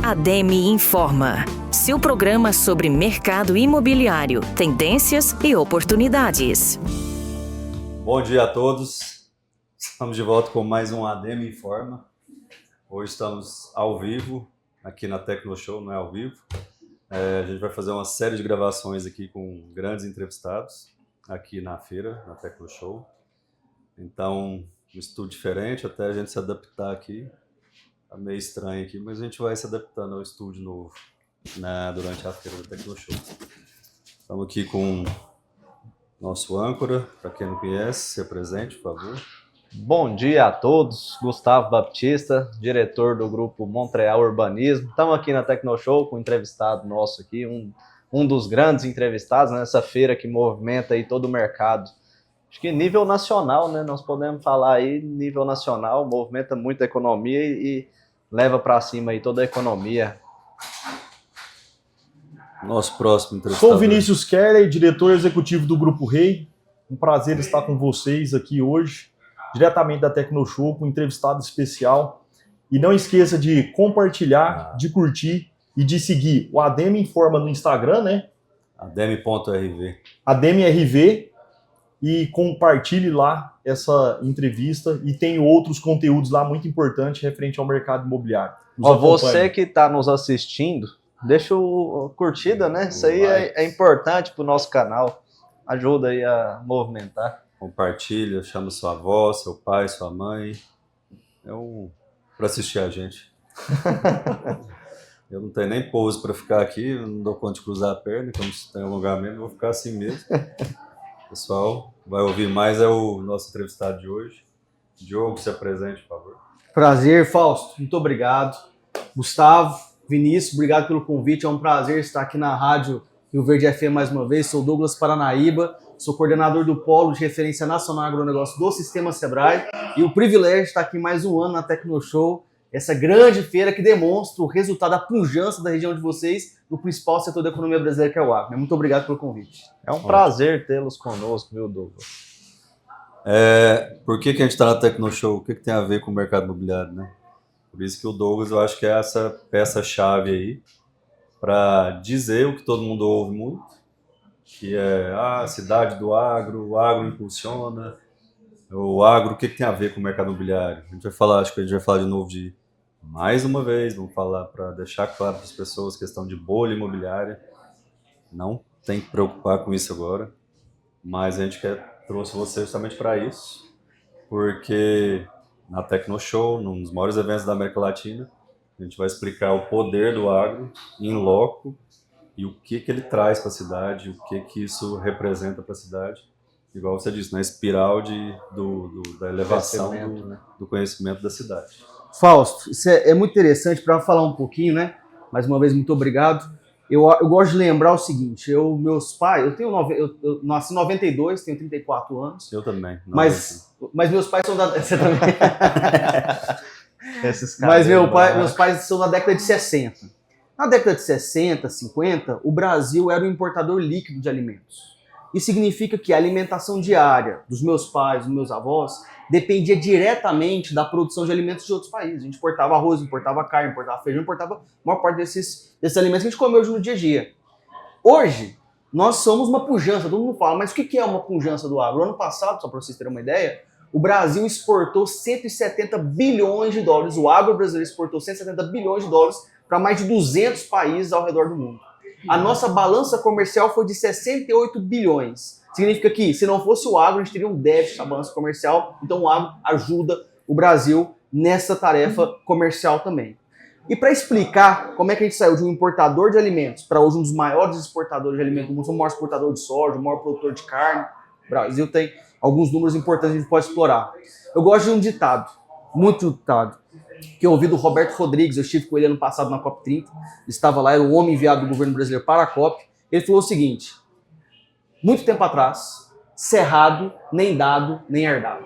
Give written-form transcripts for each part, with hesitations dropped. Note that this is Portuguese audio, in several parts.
Ademi Informa, seu programa sobre mercado imobiliário, tendências e oportunidades. Bom dia a todos, estamos de volta com mais um Ademi Informa. Hoje estamos ao vivo, aqui na Tecnoshow, não é ao vivo. A gente vai fazer uma série de gravações aqui com grandes entrevistados, aqui na feira, na Tecnoshow. Então, um estúdio diferente, até a gente se adaptar aqui. Tá meio estranho aqui, mas a gente vai se adaptando ao estúdio novo, né, durante a feira da Tecnoshow. Estamos aqui com nosso âncora, para quem não conhece, se apresente, por favor. Bom dia a todos, Gustavo Baptista, diretor do grupo Montreal Urbanismo. Estamos aqui na Tecnoshow com um entrevistado nosso aqui, um dos grandes entrevistados nessa feira que movimenta aí todo o mercado. Acho que nível nacional, né? Nós podemos falar aí nível nacional, movimenta muito a economia e leva para cima aí toda a economia. Nosso próximo entrevistado. Sou Vinícius Keller, diretor executivo do Grupo Rei. Um prazer estar com vocês aqui hoje, diretamente da Tecnoshow, com um entrevistado especial. E não esqueça de compartilhar, de curtir e de seguir o Ademi Informa no Instagram, né? Ademi.rv. AdemiRV. E compartilhe lá essa entrevista. E tem outros conteúdos lá muito importantes referente ao mercado imobiliário. Você que está nos assistindo, deixa a curtida, né? Isso aí é importante para o nosso canal. Ajuda aí a movimentar. Compartilha, chama sua avó, seu pai, sua mãe. Para assistir a gente. Eu não tenho nem pose para ficar aqui, não dou conta de cruzar a perna, como se tem alongamento, vou ficar assim mesmo. Pessoal, vai ouvir mais é o nosso entrevistado de hoje. Diogo, se apresente, por favor. Prazer, Fausto. Muito obrigado. Gustavo, Vinícius, obrigado pelo convite. É um prazer estar aqui na Rádio Rio Verde FM mais uma vez. Sou Douglas Paranaíba, sou coordenador do Polo de Referência Nacional Agronegócio do Sistema Sebrae e o privilégio de estar aqui mais um ano na Tecnoshow, essa grande feira que demonstra o resultado da pujança da região de vocês no principal setor da economia brasileira, que é o agro. Muito obrigado pelo convite. É um prazer tê-los conosco, viu, Douglas? Por que a gente está na Tecnoshow? O que tem a ver com o mercado imobiliário, né? Por isso que o Douglas, eu acho que é essa peça-chave aí para dizer o que todo mundo ouve muito, que é a cidade do agro, o agro impulsiona, o agro, o que tem a ver com o mercado imobiliário? A gente vai falar, acho que a gente vai falar de novo mais uma vez, vamos falar para deixar claro para as pessoas questão de bolha imobiliária. Não tem que preocupar com isso agora, mas a gente trouxe você justamente para isso, porque na Tecnoshow, num dos maiores eventos da América Latina, a gente vai explicar o poder do agro em loco e o que ele traz para a cidade, o que isso representa para a cidade. Igual você disse, na espiral da elevação do conhecimento da cidade. Fausto, isso é muito interessante para falar um pouquinho, né? Mais uma vez, muito obrigado. Eu gosto de lembrar o seguinte, meus pais, eu nasci em 92, tenho 34 anos. Eu também. Mas meus pais são da... Você também? Esses caras meus pais são da década de 60. Na década de 60, 50, o Brasil era um importador líquido de alimentos. Isso significa que a alimentação diária dos meus pais, dos meus avós, dependia diretamente da produção de alimentos de outros países. A gente importava arroz, importava carne, importava feijão, importava a maior parte desses alimentos que a gente come hoje no dia a dia. Hoje, nós somos uma pujança, todo mundo fala, mas o que é uma pujança do agro? No ano passado, só para vocês terem uma ideia, o Brasil exportou 170 bilhões de dólares, o agro brasileiro exportou 170 bilhões de dólares para mais de 200 países ao redor do mundo. A nossa balança comercial foi de 68 bilhões. Significa que, se não fosse o agro, a gente teria um déficit na balança comercial. Então, o agro ajuda o Brasil nessa tarefa comercial também. E para explicar como é que a gente saiu de um importador de alimentos para hoje um dos maiores exportadores de alimentos do mundo, somos o maior exportador de soja, o maior produtor de carne. O Brasil tem alguns números importantes que a gente pode explorar. Eu gosto de um ditado, muito ditado, que eu ouvi do Roberto Rodrigues. Eu estive com ele ano passado na COP30, ele estava lá, era o homem enviado do governo brasileiro para a COP. Ele falou o seguinte: muito tempo atrás, cerrado, nem dado, nem herdado.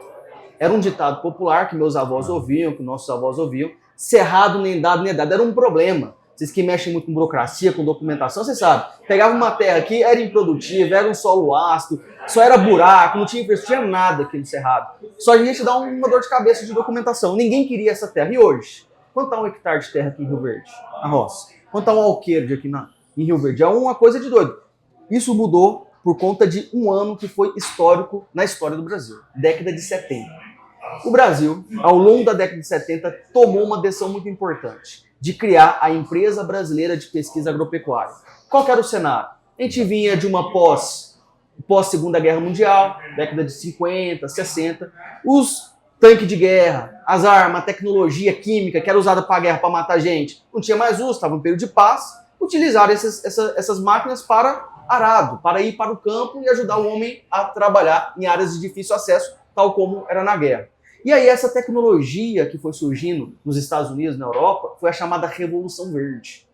Era um ditado popular que meus avós ouviam, que nossos avós ouviam. Cerrado, nem dado, nem herdado. Era um problema. Vocês que mexem muito com burocracia, com documentação, vocês sabem. Pegava uma terra aqui, era improdutiva, era um solo ácido, só era buraco, não tinha infraestrutura, não tinha nada aqui no cerrado. Só a gente dá uma dor de cabeça de documentação. Ninguém queria essa terra. E hoje? Quanto está um hectare de terra aqui em Rio Verde? Na roça. Quanto está um alqueire aqui em Rio Verde? É uma coisa de doido. Isso mudou por conta de um ano que foi histórico na história do Brasil. Década de 70. O Brasil, ao longo da década de 70, tomou uma decisão muito importante de criar a Empresa Brasileira de Pesquisa Agropecuária. Qual que era o cenário? A gente vinha de uma pós-Segunda Guerra Mundial, década de 50, 60, os tanques de guerra, as armas, a tecnologia química que era usada para a guerra, para matar gente, não tinha mais uso, estava em período de paz, utilizaram essas máquinas para arado, para ir para o campo e ajudar o homem a trabalhar em áreas de difícil acesso, tal como era na guerra. E aí essa tecnologia que foi surgindo nos Estados Unidos, na Europa, foi a chamada Revolução Verde.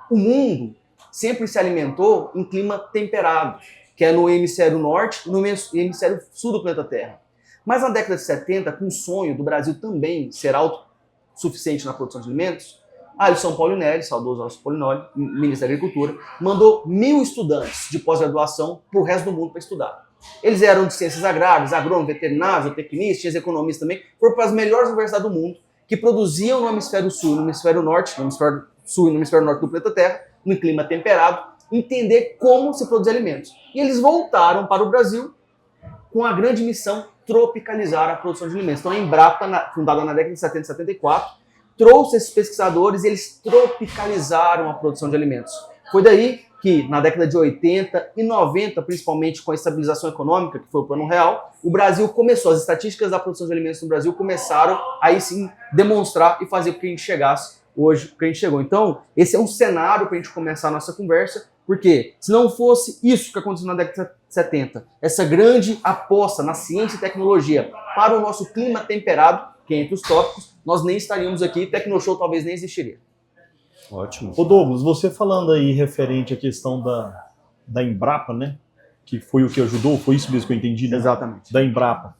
O mundo sempre se alimentou em clima temperado, que é no hemisfério norte e no hemisfério sul do planeta Terra. Mas na década de 70, com o sonho do Brasil também ser autossuficiente na produção de alimentos, Alisson Paulinelli, saudoso Alisson Paulinelli, ministro da Agricultura, mandou 1.000 estudantes de pós-graduação para o resto do mundo para estudar. Eles eram de ciências agrárias, agrônomos, veterinários, zootecnistas, tinhas economistas também, foram para as melhores universidades do mundo, que produziam no hemisfério sul, no hemisfério norte, no hemisfério sul e no hemisfério norte do planeta Terra, no clima temperado, entender como se produzir alimentos. E eles voltaram para o Brasil com a grande missão tropicalizar a produção de alimentos. Então a Embrapa, fundada na década de 70 e 74, trouxe esses pesquisadores e eles tropicalizaram a produção de alimentos. Foi daí que, na década de 80 e 90, principalmente com a estabilização econômica, que foi o Plano Real, o Brasil começou, as estatísticas da produção de alimentos no Brasil começaram aí sim demonstrar e fazer com que a gente chegasse hoje, que a gente chegou. Então, esse é um cenário para a gente começar a nossa conversa, porque se não fosse isso que aconteceu na década de 70, essa grande aposta na ciência e tecnologia para o nosso clima temperado, que é entre os tópicos, nós nem estaríamos aqui, Tecnoshow talvez nem existiria. Ótimo. Ô Douglas, você falando aí referente à questão da Embrapa, né? Que foi o que ajudou, foi isso mesmo que eu entendi, né? Exatamente. Da Embrapa.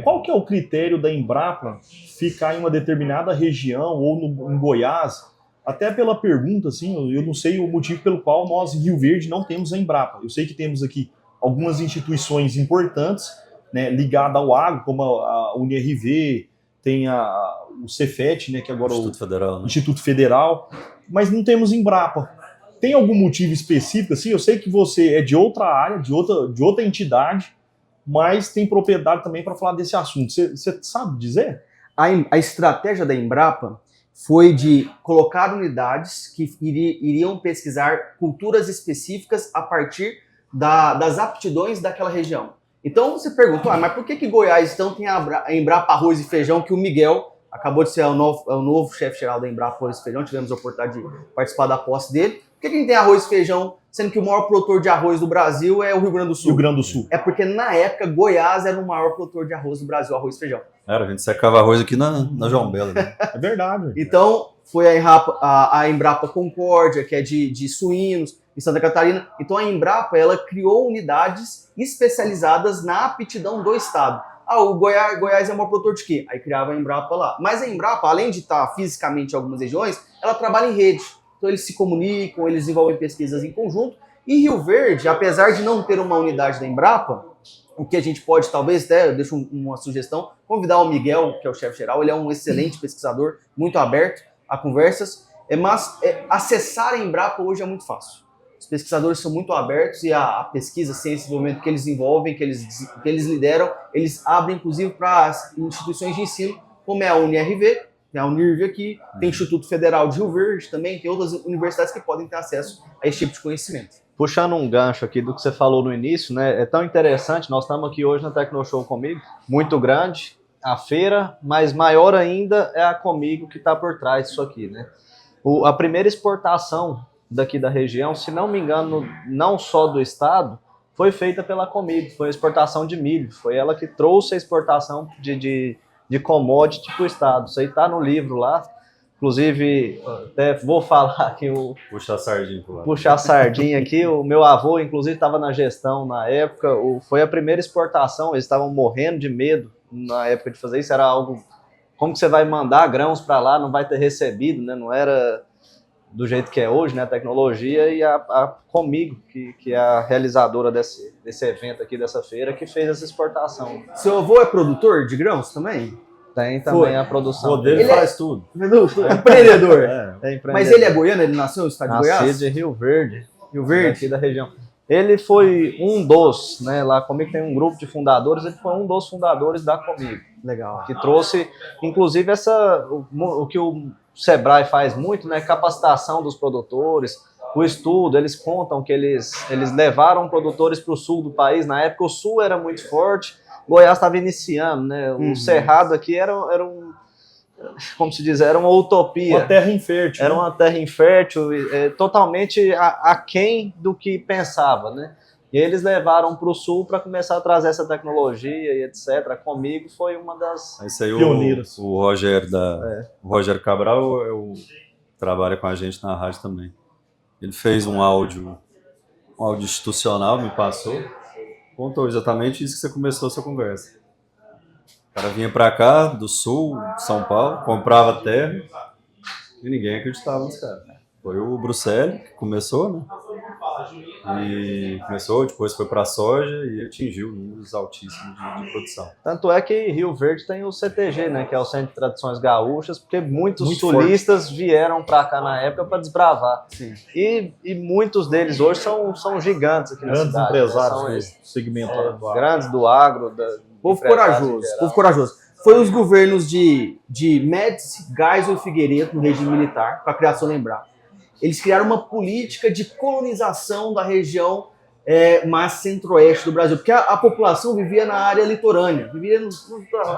Qual que é o critério da Embrapa ficar em uma determinada região ou em Goiás? Até pela pergunta, assim, eu não sei o motivo pelo qual nós em Rio Verde não temos a Embrapa. Eu sei que temos aqui algumas instituições importantes, né, ligadas ao agro, como a UniRV, tem o Cefet, né, que agora é o Instituto Federal, né? Instituto Federal, mas não temos Embrapa. Tem algum motivo específico? Assim, eu sei que você é de outra área, de outra entidade, mas tem propriedade também para falar desse assunto. Você sabe dizer? A estratégia da Embrapa foi de colocar unidades que iriam pesquisar culturas específicas a partir das aptidões daquela região. Então você pergunta, mas por que Goiás então tem a Embrapa Arroz e Feijão, que o Miguel acabou de ser o novo chefe-geral da Embrapa Arroz e Feijão, tivemos a oportunidade de participar da posse dele. Por que a gente tem arroz e feijão, sendo que o maior produtor de arroz do Brasil é o Rio Grande do Sul? Rio Grande do Sul. É porque na época Goiás era o maior produtor de arroz do Brasil, arroz e feijão. Era, a gente secava arroz aqui na João Belo. Né? É verdade. Então, foi a Embrapa Concórdia, que é de suínos, em Santa Catarina. Então, a Embrapa, ela criou unidades especializadas na aptidão do estado. O Goiás é o maior produtor de quê? Aí criava a Embrapa lá. Mas a Embrapa, além de estar fisicamente em algumas regiões, ela trabalha em rede. Então, eles se comunicam, eles desenvolvem pesquisas em conjunto. E Rio Verde, apesar de não ter uma unidade da Embrapa, o que a gente pode, talvez, até eu deixo uma sugestão, convidar o Miguel, que é o chefe-geral, ele é um excelente pesquisador, muito aberto a conversas, mas acessar a Embrapa hoje é muito fácil. Os pesquisadores são muito abertos e a pesquisa, ciência e desenvolvimento que eles desenvolvem, que eles lideram, eles abrem, inclusive, para as instituições de ensino, como é a UniRV, tem a UniRV aqui, tem o Instituto Federal de Rio Verde também, tem outras universidades que podem ter acesso a esse tipo de conhecimento. Puxando um gancho aqui do que você falou no início, né? É tão interessante, nós estamos aqui hoje na Tecnoshow Comigo, muito grande, a feira, mas maior ainda é a Comigo que está por trás disso aqui, né? A primeira exportação daqui da região, se não me engano, não só do estado, foi feita pela Comigo, foi a exportação de milho, foi ela que trouxe a exportação de commodity para o estado. Isso aí está no livro lá. Inclusive, até vou falar aqui Puxar a sardinha pro lado. Puxar a sardinha aqui. O meu avô, inclusive, estava na gestão na época. Foi a primeira exportação. Eles estavam morrendo de medo na época de fazer isso. Era algo... Como que você vai mandar grãos para lá, não vai ter recebido, né? Não era do jeito que é hoje, né? A tecnologia. E a Comigo, que é a realizadora desse evento aqui, dessa feira, que fez essa exportação. Seu avô é produtor de grãos também? Tem também a produção. O dele Ele faz tudo. Empreendedor. É empreendedor. Mas ele é goiano? Ele nasceu no estado de Goiás? Nascido de Rio Verde. Rio Verde? Aqui da região. Ele foi um dos, né, lá comigo tem um grupo de fundadores, ele foi um dos fundadores da Comigo, Legal. que trouxe, inclusive, o que o Sebrae faz muito, né, capacitação dos produtores, o estudo, eles contam que eles levaram produtores para o sul do país, na época o sul era muito forte, Goiás estava iniciando, né, o Cerrado aqui era como se diz, era uma utopia. Uma terra infértil. Era uma terra infértil, totalmente aquém do que pensava, né? E eles levaram para o sul para começar a trazer essa tecnologia e etc. Comigo foi uma das Esse aí pioneiras. o Rogério o Rogério Cabral trabalha com a gente na rádio também. Ele fez um áudio institucional, me passou, contou exatamente isso que você começou a sua conversa. O cara vinha pra cá, do sul, de São Paulo, comprava terra e ninguém acreditava nos caras. Foi o Bruxelles que começou, né? E começou, depois foi pra soja e atingiu números altíssimos de produção. Tanto é que Rio Verde tem o CTG, né, que é o Centro de Tradições Gaúchas, porque muitos Muito sulistas vieram para cá na época para desbravar. Sim. E muitos deles hoje são gigantes aqui na Grandes cidade. empresários Né? do segmento agro. Grandes do agro. Povo corajoso, povo corajoso. Foi os governos de Médici, Geisel e Figueiredo, no regime militar, com a criação da Embrapa. Eles criaram uma política de colonização da região mais centro-oeste do Brasil, porque a população vivia na área litorânea, vivia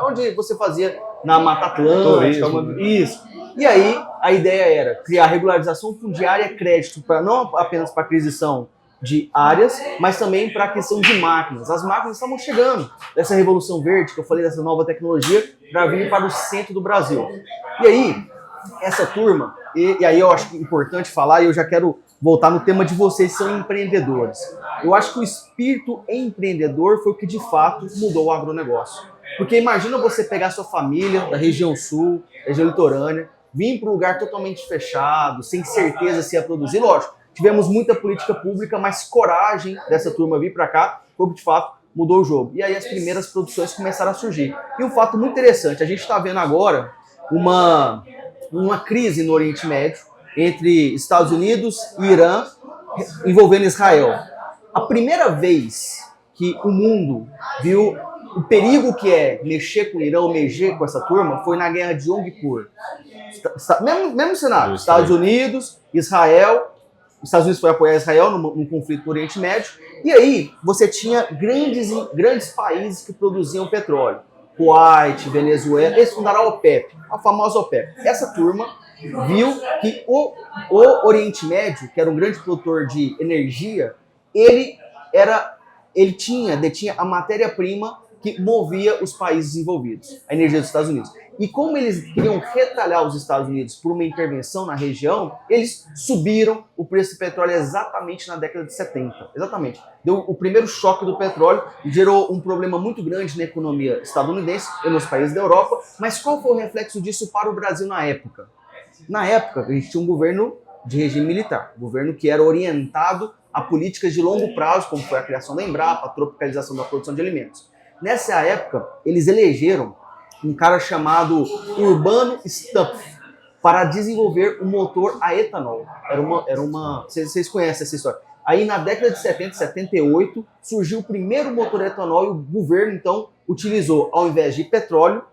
onde você fazia na Mata Atlântica, isso. E aí a ideia era criar regularização fundiária, crédito não apenas para aquisição de áreas, mas também para a questão de máquinas. As máquinas estavam chegando dessa revolução verde, que eu falei, dessa nova tecnologia, para vir para o centro do Brasil. E aí, essa turma, e aí eu acho importante falar, e eu já quero voltar no tema de vocês que são empreendedores. Eu acho que o espírito empreendedor foi o que de fato mudou o agronegócio. Porque imagina você pegar sua família da região sul, região litorânea, vir para um lugar totalmente fechado, sem certeza se ia produzir. Lógico, tivemos muita política pública, mas coragem dessa turma vir para cá foi o que de fato mudou o jogo. E aí as primeiras produções começaram a surgir. E um fato muito interessante, a gente está vendo agora uma crise no Oriente Médio entre Estados Unidos e Irã, envolvendo Israel. A primeira vez que o mundo viu o perigo que é mexer com o Irã, mexer com essa turma, foi na guerra de Yom Kippur. Mesmo cenário, Estados Unidos, Israel, os Estados Unidos foi apoiar Israel num conflito no Oriente Médio, e aí você tinha grandes países que produziam petróleo. Kuwait, Venezuela, eles fundaram a OPEP, a famosa OPEP. Essa turma viu que o Oriente Médio, que era um grande produtor de energia, detinha a matéria-prima que movia os países envolvidos, a energia dos Estados Unidos. E como eles queriam retalhar os Estados Unidos por uma intervenção na região, eles subiram o preço do petróleo exatamente na década de 70. Exatamente. Deu o primeiro choque do petróleo, gerou um problema muito grande na economia estadunidense e nos países da Europa. Mas qual foi o reflexo disso para o Brasil na época? Na época, a gente tinha um governo de regime militar, um governo que era orientado a políticas de longo prazo, como foi a criação da Embrapa, a tropicalização da produção de alimentos. Nessa época, eles elegeram um cara chamado Urbano Stumpf para desenvolver um motor a etanol. Vocês conhecem essa história. Aí na década de 70, 78, surgiu o primeiro motor a etanol e o governo então utilizou, ao invés de petróleo,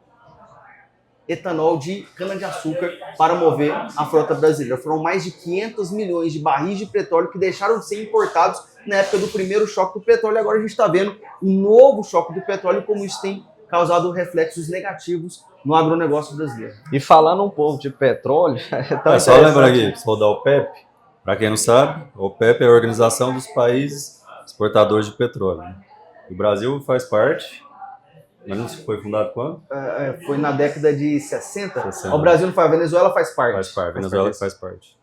etanol de cana-de-açúcar para mover a frota brasileira. Foram mais de 500 milhões de barris de petróleo que deixaram de ser importados na época do primeiro choque do petróleo. Agora a gente está vendo um novo choque do petróleo, como isso tem causado reflexos negativos no agronegócio brasileiro. E falando um pouco de petróleo... Só lembrar aqui, se for da OPEP, para quem não sabe, a OPEP é a Organização dos Países Exportadores de Petróleo. Né? O Brasil faz parte, mas não foi fundado quando? Foi na década de 60. 60. O Brasil não faz, a Venezuela faz parte. Faz parte, a Venezuela faz parte.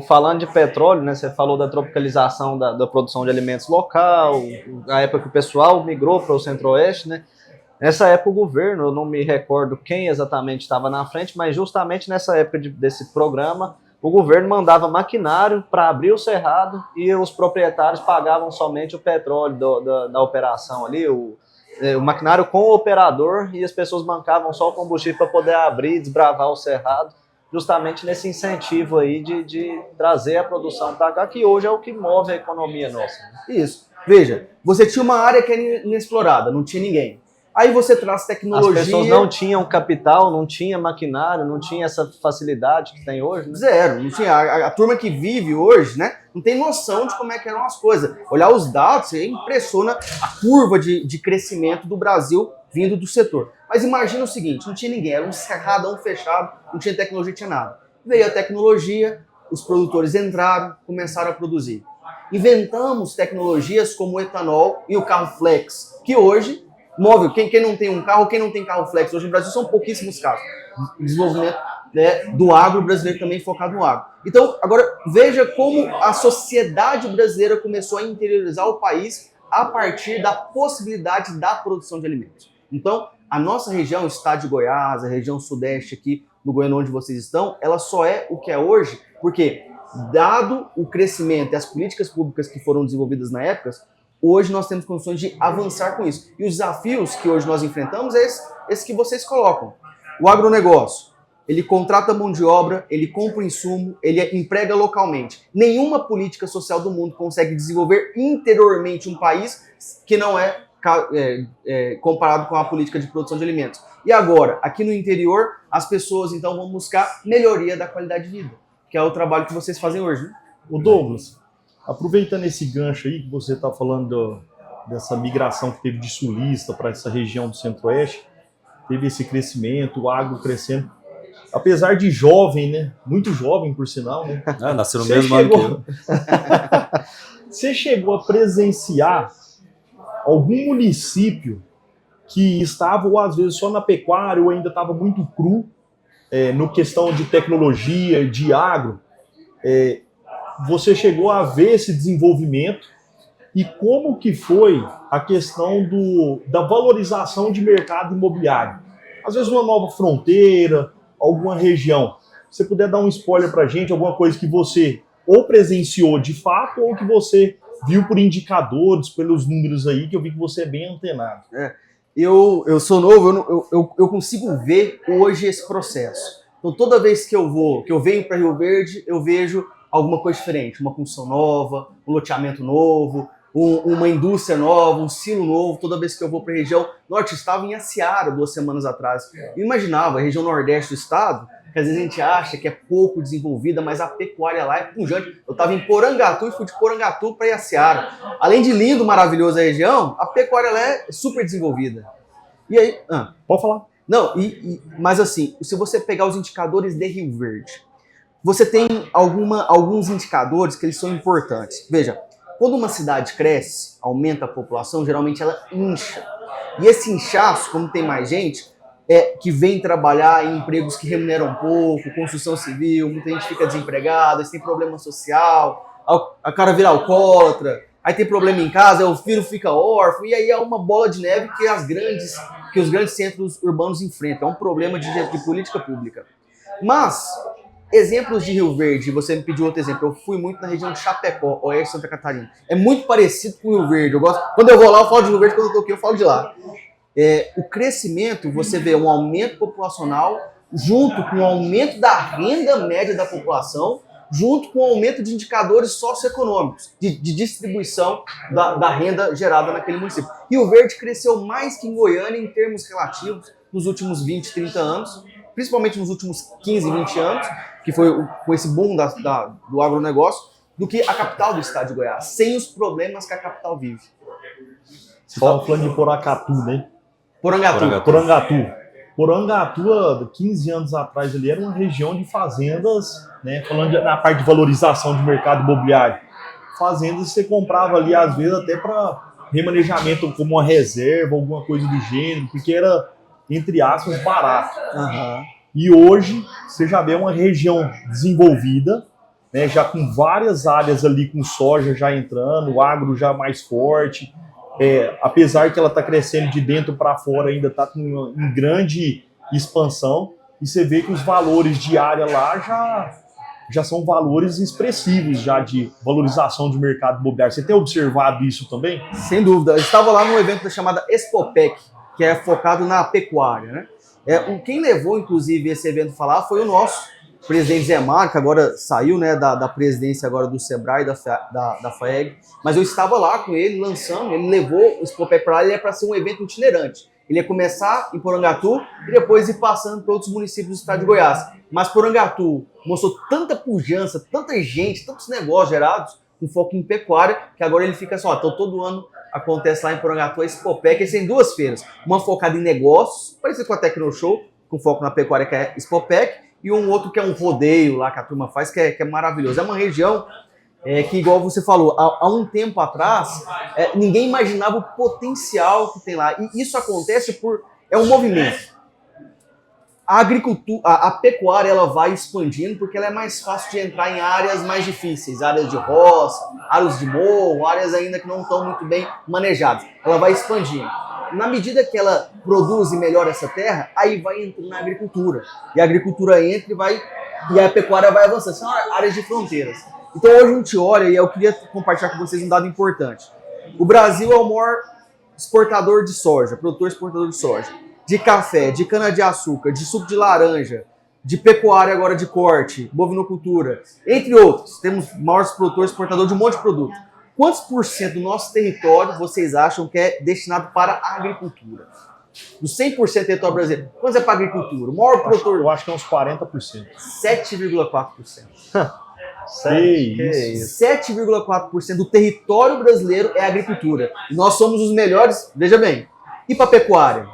Falando de petróleo, né, você falou da tropicalização da produção de alimentos local, a época que o pessoal migrou para o centro-oeste, né? Nessa época o governo, eu não me recordo quem exatamente estava na frente, mas justamente nessa época desse programa, o governo mandava maquinário para abrir o cerrado e os proprietários pagavam somente o petróleo da operação ali, o maquinário com o operador e as pessoas bancavam só o combustível para poder abrir, desbravar o cerrado, justamente nesse incentivo aí de trazer a produção para cá, que hoje é o que move a economia nossa. Isso. Veja, você tinha uma área que era inexplorada, não tinha ninguém. Aí você traz tecnologia... As pessoas não tinham capital, não tinha maquinário, não tinha essa facilidade que tem hoje, né? Zero. Não tinha. A turma que vive hoje, né, não tem noção de como é que eram as coisas. Olhar os dados, você impressiona a curva de crescimento do Brasil vindo do setor. Mas imagina o seguinte, não tinha ninguém, era um cerradão fechado, não tinha tecnologia, não tinha nada. Veio a tecnologia, os produtores entraram, começaram a produzir. Inventamos tecnologias como o etanol e o carro flex, que hoje... Móvel, quem não tem um carro, quem não tem carro flex hoje no Brasil são pouquíssimos carros. Desenvolvimento, né, do agro brasileiro também focado no agro. Então, agora veja como a sociedade brasileira começou a interiorizar o país a partir da possibilidade da produção de alimentos. Então, a nossa região, o estado de Goiás, a região sudeste aqui do Goiânia onde vocês estão, ela só é o que é hoje porque, dado o crescimento e as políticas públicas que foram desenvolvidas na época, hoje nós temos condições de avançar com isso. E os desafios que hoje nós enfrentamos é esse que vocês colocam. O agronegócio, ele contrata mão de obra, ele compra insumo, ele emprega localmente. Nenhuma política social do mundo consegue desenvolver interiormente um país que não é comparado com a política de produção de alimentos. E agora, aqui no interior, as pessoas então vão buscar melhoria da qualidade de vida, que é o trabalho que vocês fazem hoje, né? O Douglas, aproveitando esse gancho aí que você está falando dessa migração que teve de sulista para essa região do centro-oeste, teve esse crescimento, o agro crescendo, apesar de jovem, né? Muito jovem, por sinal, né? Nasceu no mesmo ano que eu. Você chegou a presenciar algum município que estava, ou às vezes, só na pecuária, ou ainda estava muito cru, no questão de tecnologia, de agro, você chegou a ver esse desenvolvimento e como que foi a questão da valorização de mercado imobiliário? Às vezes uma nova fronteira, alguma região. Se você puder dar um spoiler para a gente, alguma coisa que você ou presenciou de fato ou que você viu por indicadores, pelos números aí, que eu vi que você é bem antenado. Eu sou novo, eu consigo ver hoje esse processo. Então toda vez que eu venho para Rio Verde, eu vejo alguma coisa diferente, uma construção nova, um loteamento novo, uma indústria nova, um silo novo. Toda vez que eu vou para a região norte, estava em Aciara 2 semanas atrás. Eu imaginava a região nordeste do estado, que às vezes a gente acha que é pouco desenvolvida, mas a pecuária lá é pujante. Eu estava em Porangatu e fui de Porangatu para Aciara. Além de lindo, maravilhosa a região, a pecuária lá é super desenvolvida. E aí... Pode falar. Não, mas assim, se você pegar os indicadores de Rio Verde, você tem alguns indicadores que eles são importantes. Veja, quando uma cidade cresce, aumenta a população, geralmente ela incha. E esse inchaço, como tem mais gente, que vem trabalhar em empregos que remuneram pouco, construção civil, muita gente fica desempregada, tem problema social, a cara vira alcoólatra, aí tem problema em casa, o filho fica órfão, e aí é uma bola de neve que os grandes centros urbanos enfrentam. É um problema de política pública. Mas... exemplos de Rio Verde, você me pediu outro exemplo, eu fui muito na região de Chapecó, oeste de Santa Catarina. É muito parecido com o Rio Verde. Quando eu vou lá, eu falo de Rio Verde, quando eu tô aqui, eu falo de lá. O crescimento, você vê um aumento populacional, junto com o aumento da renda média da população, junto com o aumento de indicadores socioeconômicos, de distribuição da renda gerada naquele município. Rio Verde cresceu mais que em Goiânia em termos relativos nos últimos 20, 30 anos, principalmente nos últimos 15, 20 anos, que foi com esse boom do agronegócio, do que a capital do estado de Goiás, sem os problemas que a capital vive. Você estava falando de Porangatu, né? Porangatu. Porangatu, há 15 anos atrás, ali era uma região de fazendas, né? Falando na parte de valorização de mercado imobiliário. Fazendas você comprava ali, às vezes, até para remanejamento como uma reserva, alguma coisa do gênero, porque era, entre aspas, barato. Uhum. E hoje você já vê uma região desenvolvida, né, já com várias áreas ali com soja já entrando, o agro já mais forte, apesar que ela está crescendo de dentro para fora, ainda está em grande expansão, e você vê que os valores de área lá já são valores expressivos já de valorização de mercado imobiliário. Você tem observado isso também? Sem dúvida. Eu estava lá num evento chamado Expopec, que é focado na pecuária, né? Quem levou, inclusive, esse evento a falar foi o nosso presidente Zé Mário, que agora saiu, né, da presidência agora do Sebrae, da FAEG, mas eu estava lá com ele, lançando, ele levou o Expopec para lá, ele é para ser um evento itinerante. Ele ia começar em Porangatu e depois ir passando para outros municípios do estado de Goiás. Mas Porangatu mostrou tanta pujança, tanta gente, tantos negócios gerados, com foco em pecuária, que agora ele fica assim, ó, então todo ano acontece lá em Porangatu a Expopec, eles têm duas feiras, uma focada em negócios, parecido com a Tecnoshow, com foco na pecuária, que é Expopec, e um outro que é um rodeio lá que a turma faz, que é maravilhoso. É uma região que, igual você falou, há um tempo atrás, ninguém imaginava o potencial que tem lá. E isso acontece é um movimento. A agricultura, a pecuária, ela vai expandindo porque ela é mais fácil de entrar em áreas mais difíceis, áreas de roça, áreas de morro, áreas ainda que não estão muito bem manejadas. Ela vai expandindo. Na medida que ela produz e melhora essa terra, aí vai entrando na agricultura. E a agricultura entra e a pecuária vai avançando. São áreas de fronteiras. Então hoje a gente olha, e eu queria compartilhar com vocês um dado importante. O Brasil é o maior exportador de soja, produtor exportador de soja, de café, de cana-de-açúcar, de suco de laranja, de pecuária agora de corte, bovinocultura, entre outros. Temos maiores produtores exportadores de um monte de produto. Quantos por cento do nosso território vocês acham que é destinado para a agricultura? Dos 100% do território brasileiro, quantos é para a agricultura? O maior produtor... Eu acho que é uns 40%. 7,4%. Que isso. 7,4% do território brasileiro é agricultura. E nós somos os melhores, veja bem. E para a pecuária?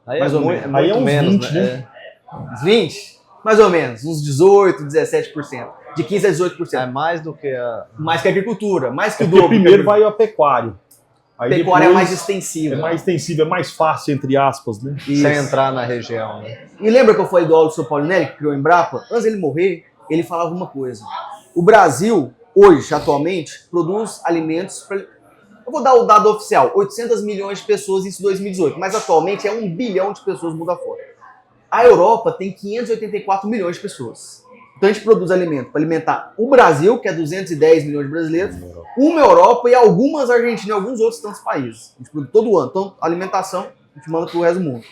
Aí Mais ou menos. Aí é uns menos, 20, né? Uns 20? Mais ou menos. Uns 18, 17%. De 15 a 18%. É mais do que a... Mais que a agricultura. Mais que o Porque dobro. primeiro vai a pecuário. Aí Pecuária é depois mais extensiva. é mais extensivo, é mais fácil, entre aspas, né? Isso. Sem entrar na região, né? E lembra que eu falei do Aldson Paulinelli, que criou a Embrapa? Antes dele morrer, ele falava uma coisa. O Brasil, hoje, atualmente, produz alimentos... Eu vou dar o dado oficial. 800 milhões de pessoas, isso em 2018. Mas atualmente é 1 bilhão de pessoas mundo afora. A Europa tem 584 milhões de pessoas. Então a gente produz alimento para alimentar o Brasil, que é 210 milhões de brasileiros, uma Europa e algumas Argentinas e alguns outros tantos países. A gente produz todo ano. Então, a alimentação a gente manda para o resto do mundo.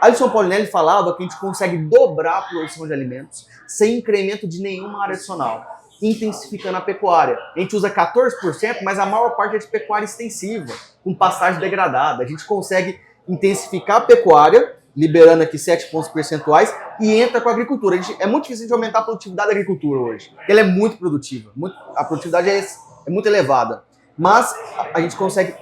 Alisson Paulinelli falava que a gente consegue dobrar a produção de alimentos sem incremento de nenhuma área adicional, intensificando a pecuária. A gente usa 14%, mas a maior parte é de pecuária extensiva, com pastagem degradada. A gente consegue intensificar a pecuária, liberando aqui 7 pontos percentuais, e entra com a agricultura. É muito difícil de aumentar a produtividade da agricultura hoje. Ela é muito produtiva. A produtividade é muito elevada. Mas a gente consegue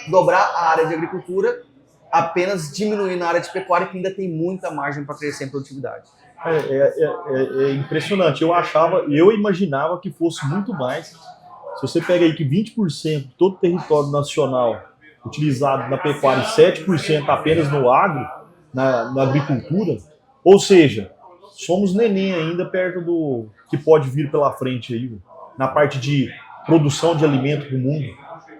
dobrar a área de agricultura, apenas diminuindo a área de pecuária, que ainda tem muita margem para crescer em produtividade. É impressionante. Eu imaginava que fosse muito mais. Se você pega aí que 20% de todo o território nacional utilizado na pecuária e 7% apenas no agro, na agricultura, ou seja, somos neném ainda perto do que pode vir pela frente aí, na parte de produção de alimento para o mundo.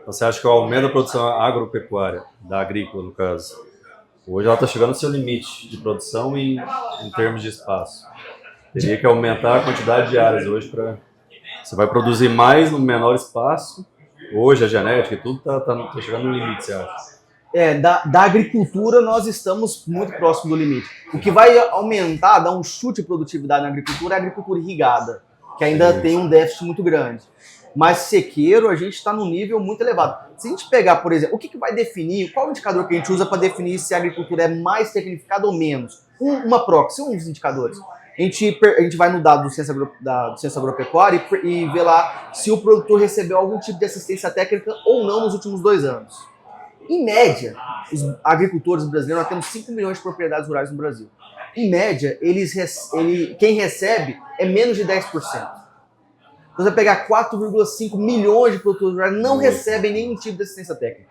Você acha que o aumento da produção agropecuária, da agrícola no caso, hoje ela está chegando ao seu limite de produção em termos de espaço? Teria que aumentar a quantidade de áreas hoje para... Você vai produzir mais no menor espaço. Hoje a genética e tudo tá chegando no limite, você acha? Da agricultura nós estamos muito próximo do limite. O que vai aumentar, dar um chute de produtividade na agricultura é a agricultura irrigada, que ainda tem um déficit muito grande. Mas sequeiro, a gente está num nível muito elevado. Se a gente pegar, por exemplo, o que vai definir, qual o indicador que a gente usa para definir se a agricultura é mais tecnificada ou menos? Uma proxy, um dos indicadores. A gente vai no dado do Ciência Agropecuária e vê lá se o produtor recebeu algum tipo de assistência técnica ou não nos últimos 2 anos. Em média, os agricultores brasileiros, nós temos 5 milhões de propriedades rurais no Brasil. Em média, quem recebe é menos de 10%. Então, você vai pegar 4,5 milhões de produtores rurais não recebem nenhum tipo de assistência técnica.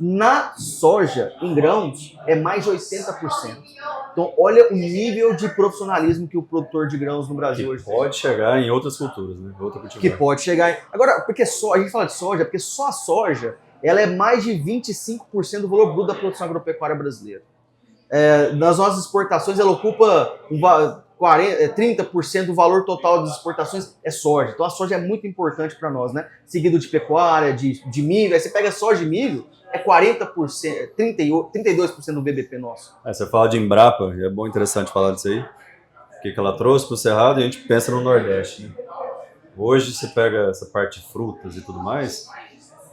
Na soja, em grãos, é mais de 80%. Então, olha o nível de profissionalismo que o produtor de grãos no Brasil hoje tem. Pode chegar em outras culturas, né? Outra cultura. Que pode chegar... Agora, porque a gente fala de soja, porque só a soja, ela é mais de 25% do valor bruto da produção agropecuária brasileira. Nas nossas exportações, ela ocupa 30% do valor total das exportações é soja. Então a soja é muito importante para nós, né? Seguido de pecuária, de milho. Aí você pega soja e milho, é 40%, 32% do BBP nosso. Você fala de Embrapa, e é bom, interessante falar disso aí. O que ela trouxe para o Cerrado e a gente pensa no Nordeste, né? Hoje você pega essa parte de frutas e tudo mais,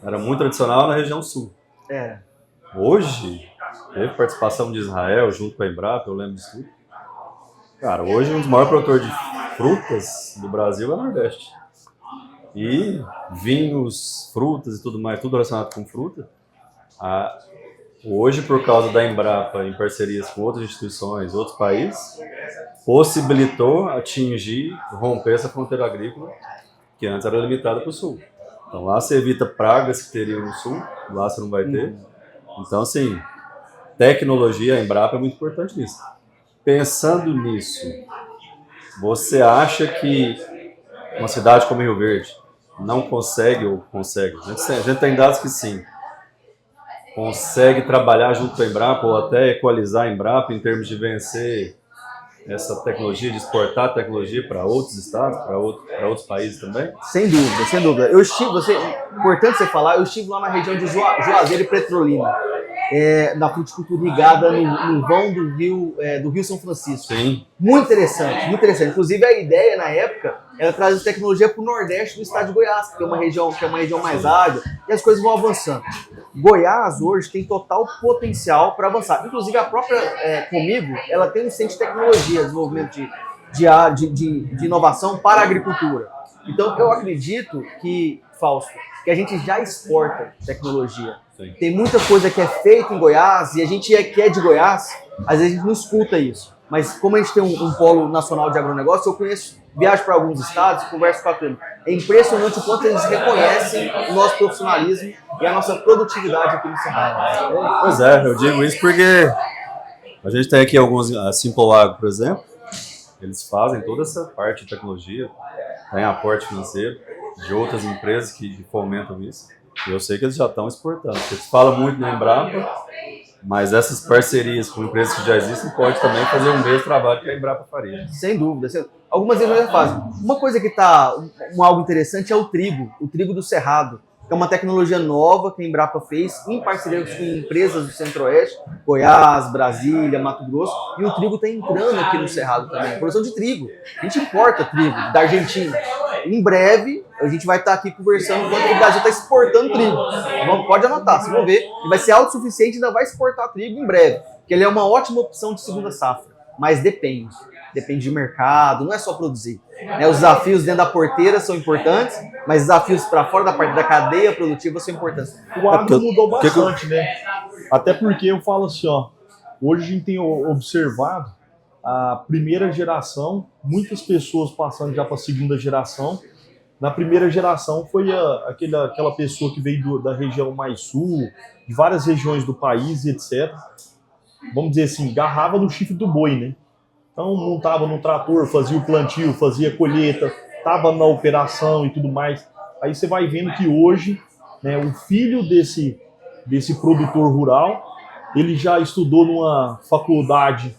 era muito tradicional na região sul. Hoje, teve participação de Israel junto com a Embrapa, eu lembro disso tudo. Cara, hoje um dos maiores produtores de frutas do Brasil é o Nordeste. E vinhos, frutas e tudo mais, tudo relacionado com fruta. Hoje, por causa da Embrapa, em parcerias com outras instituições, outros países, possibilitou atingir, romper essa fronteira agrícola que antes era limitada para o sul. Então lá você evita pragas que teriam no sul, lá você não vai ter. Então, assim, tecnologia, a Embrapa é muito importante nisso. Pensando nisso, você acha que uma cidade como Rio Verde não consegue ou consegue? A gente tem dados que sim. Consegue trabalhar junto com a Embrapa ou até equalizar a Embrapa em termos de vencer essa tecnologia, de exportar a tecnologia para outros estados, para outros países também? Sem dúvida, sem dúvida. Importante você falar, eu estive lá na região de Juazeiro e Petrolina, na fruticultura irrigada no vão do Rio São Francisco. Sim. Muito interessante, muito interessante. Inclusive a ideia na época era trazer tecnologia para o Nordeste do estado de Goiás, que é uma região mais árida, e as coisas vão avançando. Goiás hoje tem total potencial para avançar. Inclusive a própria Comigo, ela tem um centro de tecnologia, desenvolvimento de inovação para a agricultura. Então eu acredito que, Fausto, que a gente já exporta tecnologia. Sim. Tem muita coisa que é feita em Goiás e a gente que é de Goiás, às vezes a gente não escuta isso. Mas como a gente tem um polo nacional de agronegócio, eu viajo para alguns estados, converso com a turma. É impressionante o quanto eles reconhecem o nosso profissionalismo e a nossa produtividade aqui no Cerrado. Pois é, eu digo isso porque a gente tem aqui alguns, a Simple Agro, por exemplo, eles fazem toda essa parte de tecnologia, tem aporte financeiro de outras empresas que fomentam isso. E eu sei que eles já estão exportando. Eles falam muito na Embrapa, mas essas parcerias com empresas que já existem pode também fazer o mesmo trabalho que a Embrapa faria. Sem dúvida. Algumas vezes já fazem. Uma coisa que está algo interessante é o trigo do Cerrado, que é uma tecnologia nova que a Embrapa fez em parceria com empresas do Centro-Oeste, Goiás, Brasília, Mato Grosso, e o trigo está entrando aqui no Cerrado também. Produção de trigo. A gente importa trigo da Argentina. Em breve, a gente vai estar aqui conversando quanto o Brasil está exportando trigo. Pode anotar, vocês vão ver. Ele vai ser autossuficiente e ainda vai exportar trigo em breve, porque ele é uma ótima opção de segunda safra. Mas depende de mercado, não é só produzir. Os desafios dentro da porteira são importantes, mas desafios para fora da parte da cadeia produtiva são importantes. O agro mudou bastante, né? Até porque eu falo assim, hoje a gente tem observado a primeira geração, muitas pessoas passando já para a segunda geração. Na primeira geração foi aquela pessoa que veio da região mais sul, de várias regiões do país e etc. Vamos dizer assim, garrava no chifre do boi, né? Então montava no trator, fazia o plantio, fazia a colheita, estava na operação e tudo mais. Aí você vai vendo que hoje, né, o filho desse produtor rural, ele já estudou numa faculdade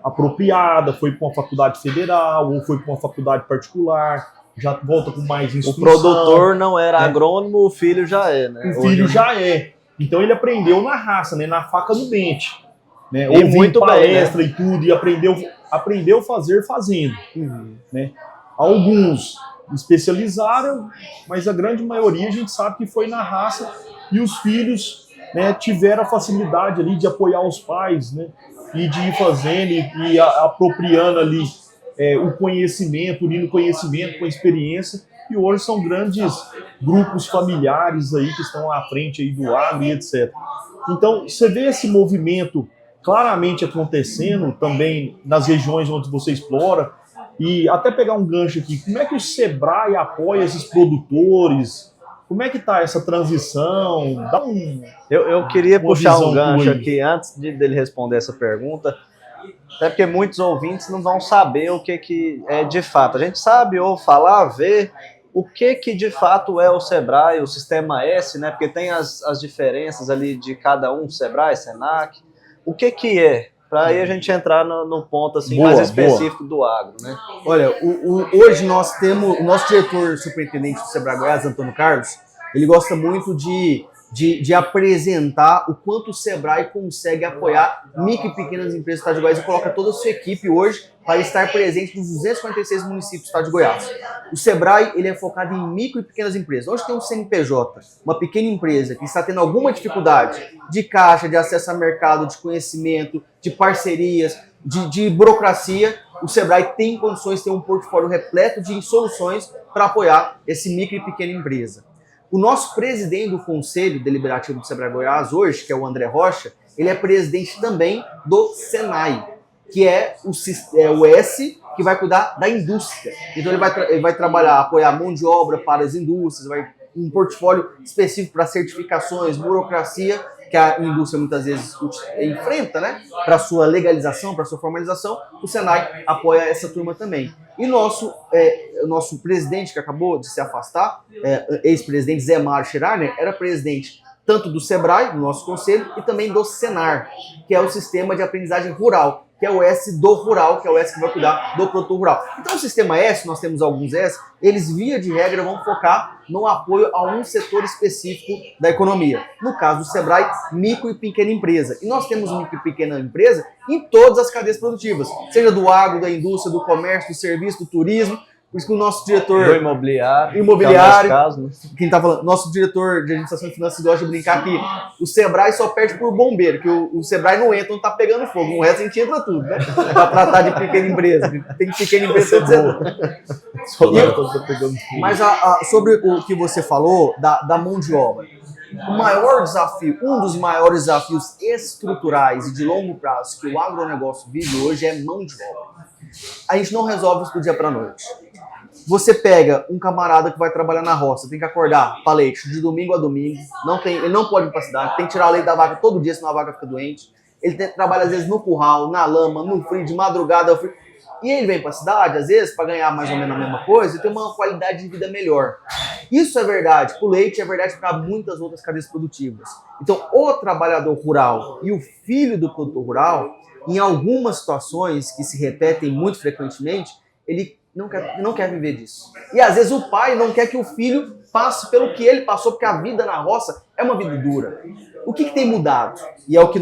apropriada, foi para uma faculdade federal ou foi para uma faculdade particular, já volta com mais instrução. O produtor não era agrônomo, o filho já é, né? O filho já é. Então ele aprendeu na raça, né, na faca no dente. Né, e muito palestra bem, né? E tudo, e aprendeu fazer fazendo. Né? Alguns especializaram, mas a grande maioria a gente sabe que foi na raça, e os filhos, né, tiveram a facilidade ali de apoiar os pais, né, e de ir fazendo e apropriando ali o conhecimento, unindo conhecimento com a experiência, e hoje são grandes grupos familiares aí que estão à frente aí do agro e etc. Então, você vê esse movimento claramente acontecendo também nas regiões onde você explora. E até pegar um gancho aqui, como é que o Sebrae apoia esses produtores? Como é que está essa transição? Dá eu queria puxar um gancho aqui antes dele responder essa pergunta, até porque muitos ouvintes não vão saber o que é de fato. A gente sabe ou falar, ver o que de fato é o Sebrae, o Sistema S, né? Porque tem as diferenças ali de cada um, Sebrae, Senac. O que é para aí a gente entrar no ponto assim, Boa, mais específico do agro, né? Olha, hoje nós temos o nosso diretor superintendente do Sebrae Goiás, Antônio Carlos, ele gosta muito de apresentar o quanto o Sebrae consegue apoiar micro e pequenas empresas do estado de Goiás e coloca toda a sua equipe hoje para estar presente nos 246 municípios do estado de Goiás. O Sebrae ele é focado em micro e pequenas empresas. Hoje tem um CNPJ, uma pequena empresa que está tendo alguma dificuldade de caixa, de acesso a mercado, de conhecimento, de parcerias, de burocracia, o Sebrae tem condições de ter um portfólio repleto de soluções para apoiar esse micro e pequena empresa. O nosso presidente do Conselho Deliberativo do Sebrae Goiás hoje, que é o André Rocha, ele é presidente também do Senai, que é o S que vai cuidar da indústria. Então ele vai trabalhar, apoiar mão de obra para as indústrias, um portfólio específico para certificações, burocracia, que a indústria muitas vezes enfrenta, né? Para sua legalização, para sua formalização, o Senai apoia essa turma também. E nosso presidente, que acabou de se afastar, ex-presidente Zé Mário Schirarner, era presidente tanto do Sebrae, do nosso conselho, e também do Senar, que é o Sistema de Aprendizagem Rural, que é o S do Rural, que é o S que vai cuidar do produtor rural. Então o Sistema S, nós temos alguns S, eles via de regra vão focar no apoio a um setor específico da economia. No caso do Sebrae, micro e pequena empresa. E nós temos micro e pequena empresa em todas as cadeias produtivas, seja do agro, da indústria, do comércio, do serviço, do turismo. Por isso que o nosso diretor... Do imobiliário, que é o nosso caso, né? Quem tá falando, nosso diretor de administração e finanças gosta de brincar que o Sebrae só perde por bombeiro, que o Sebrae não entra, não tá pegando fogo. O resto a gente entra tudo, né? Pra tratar de pequena empresa. Tem pequena empresa dizendo. Mas sobre o que você falou da mão de obra. O maior desafio, um dos maiores desafios estruturais e de longo prazo que o agronegócio vive hoje é mão de obra. A gente não resolve isso do dia para noite. Você pega um camarada que vai trabalhar na roça, tem que acordar para leite de domingo a domingo, ele não pode ir para a cidade, tem que tirar o leite da vaca todo dia, senão a vaca fica doente. Ele trabalha às vezes no curral, na lama, no frio, de madrugada, frio. E ele vem para a cidade, às vezes, para ganhar mais ou menos a mesma coisa e ter uma qualidade de vida melhor. Isso é verdade para o leite, é verdade para muitas outras cadeias produtivas. Então, o trabalhador rural e o filho do produtor rural, em algumas situações que se repetem muito frequentemente, ele não quer viver disso. E às vezes o pai não quer que o filho passe pelo que ele passou, porque a vida na roça é uma vida dura. O que tem mudado? E é o que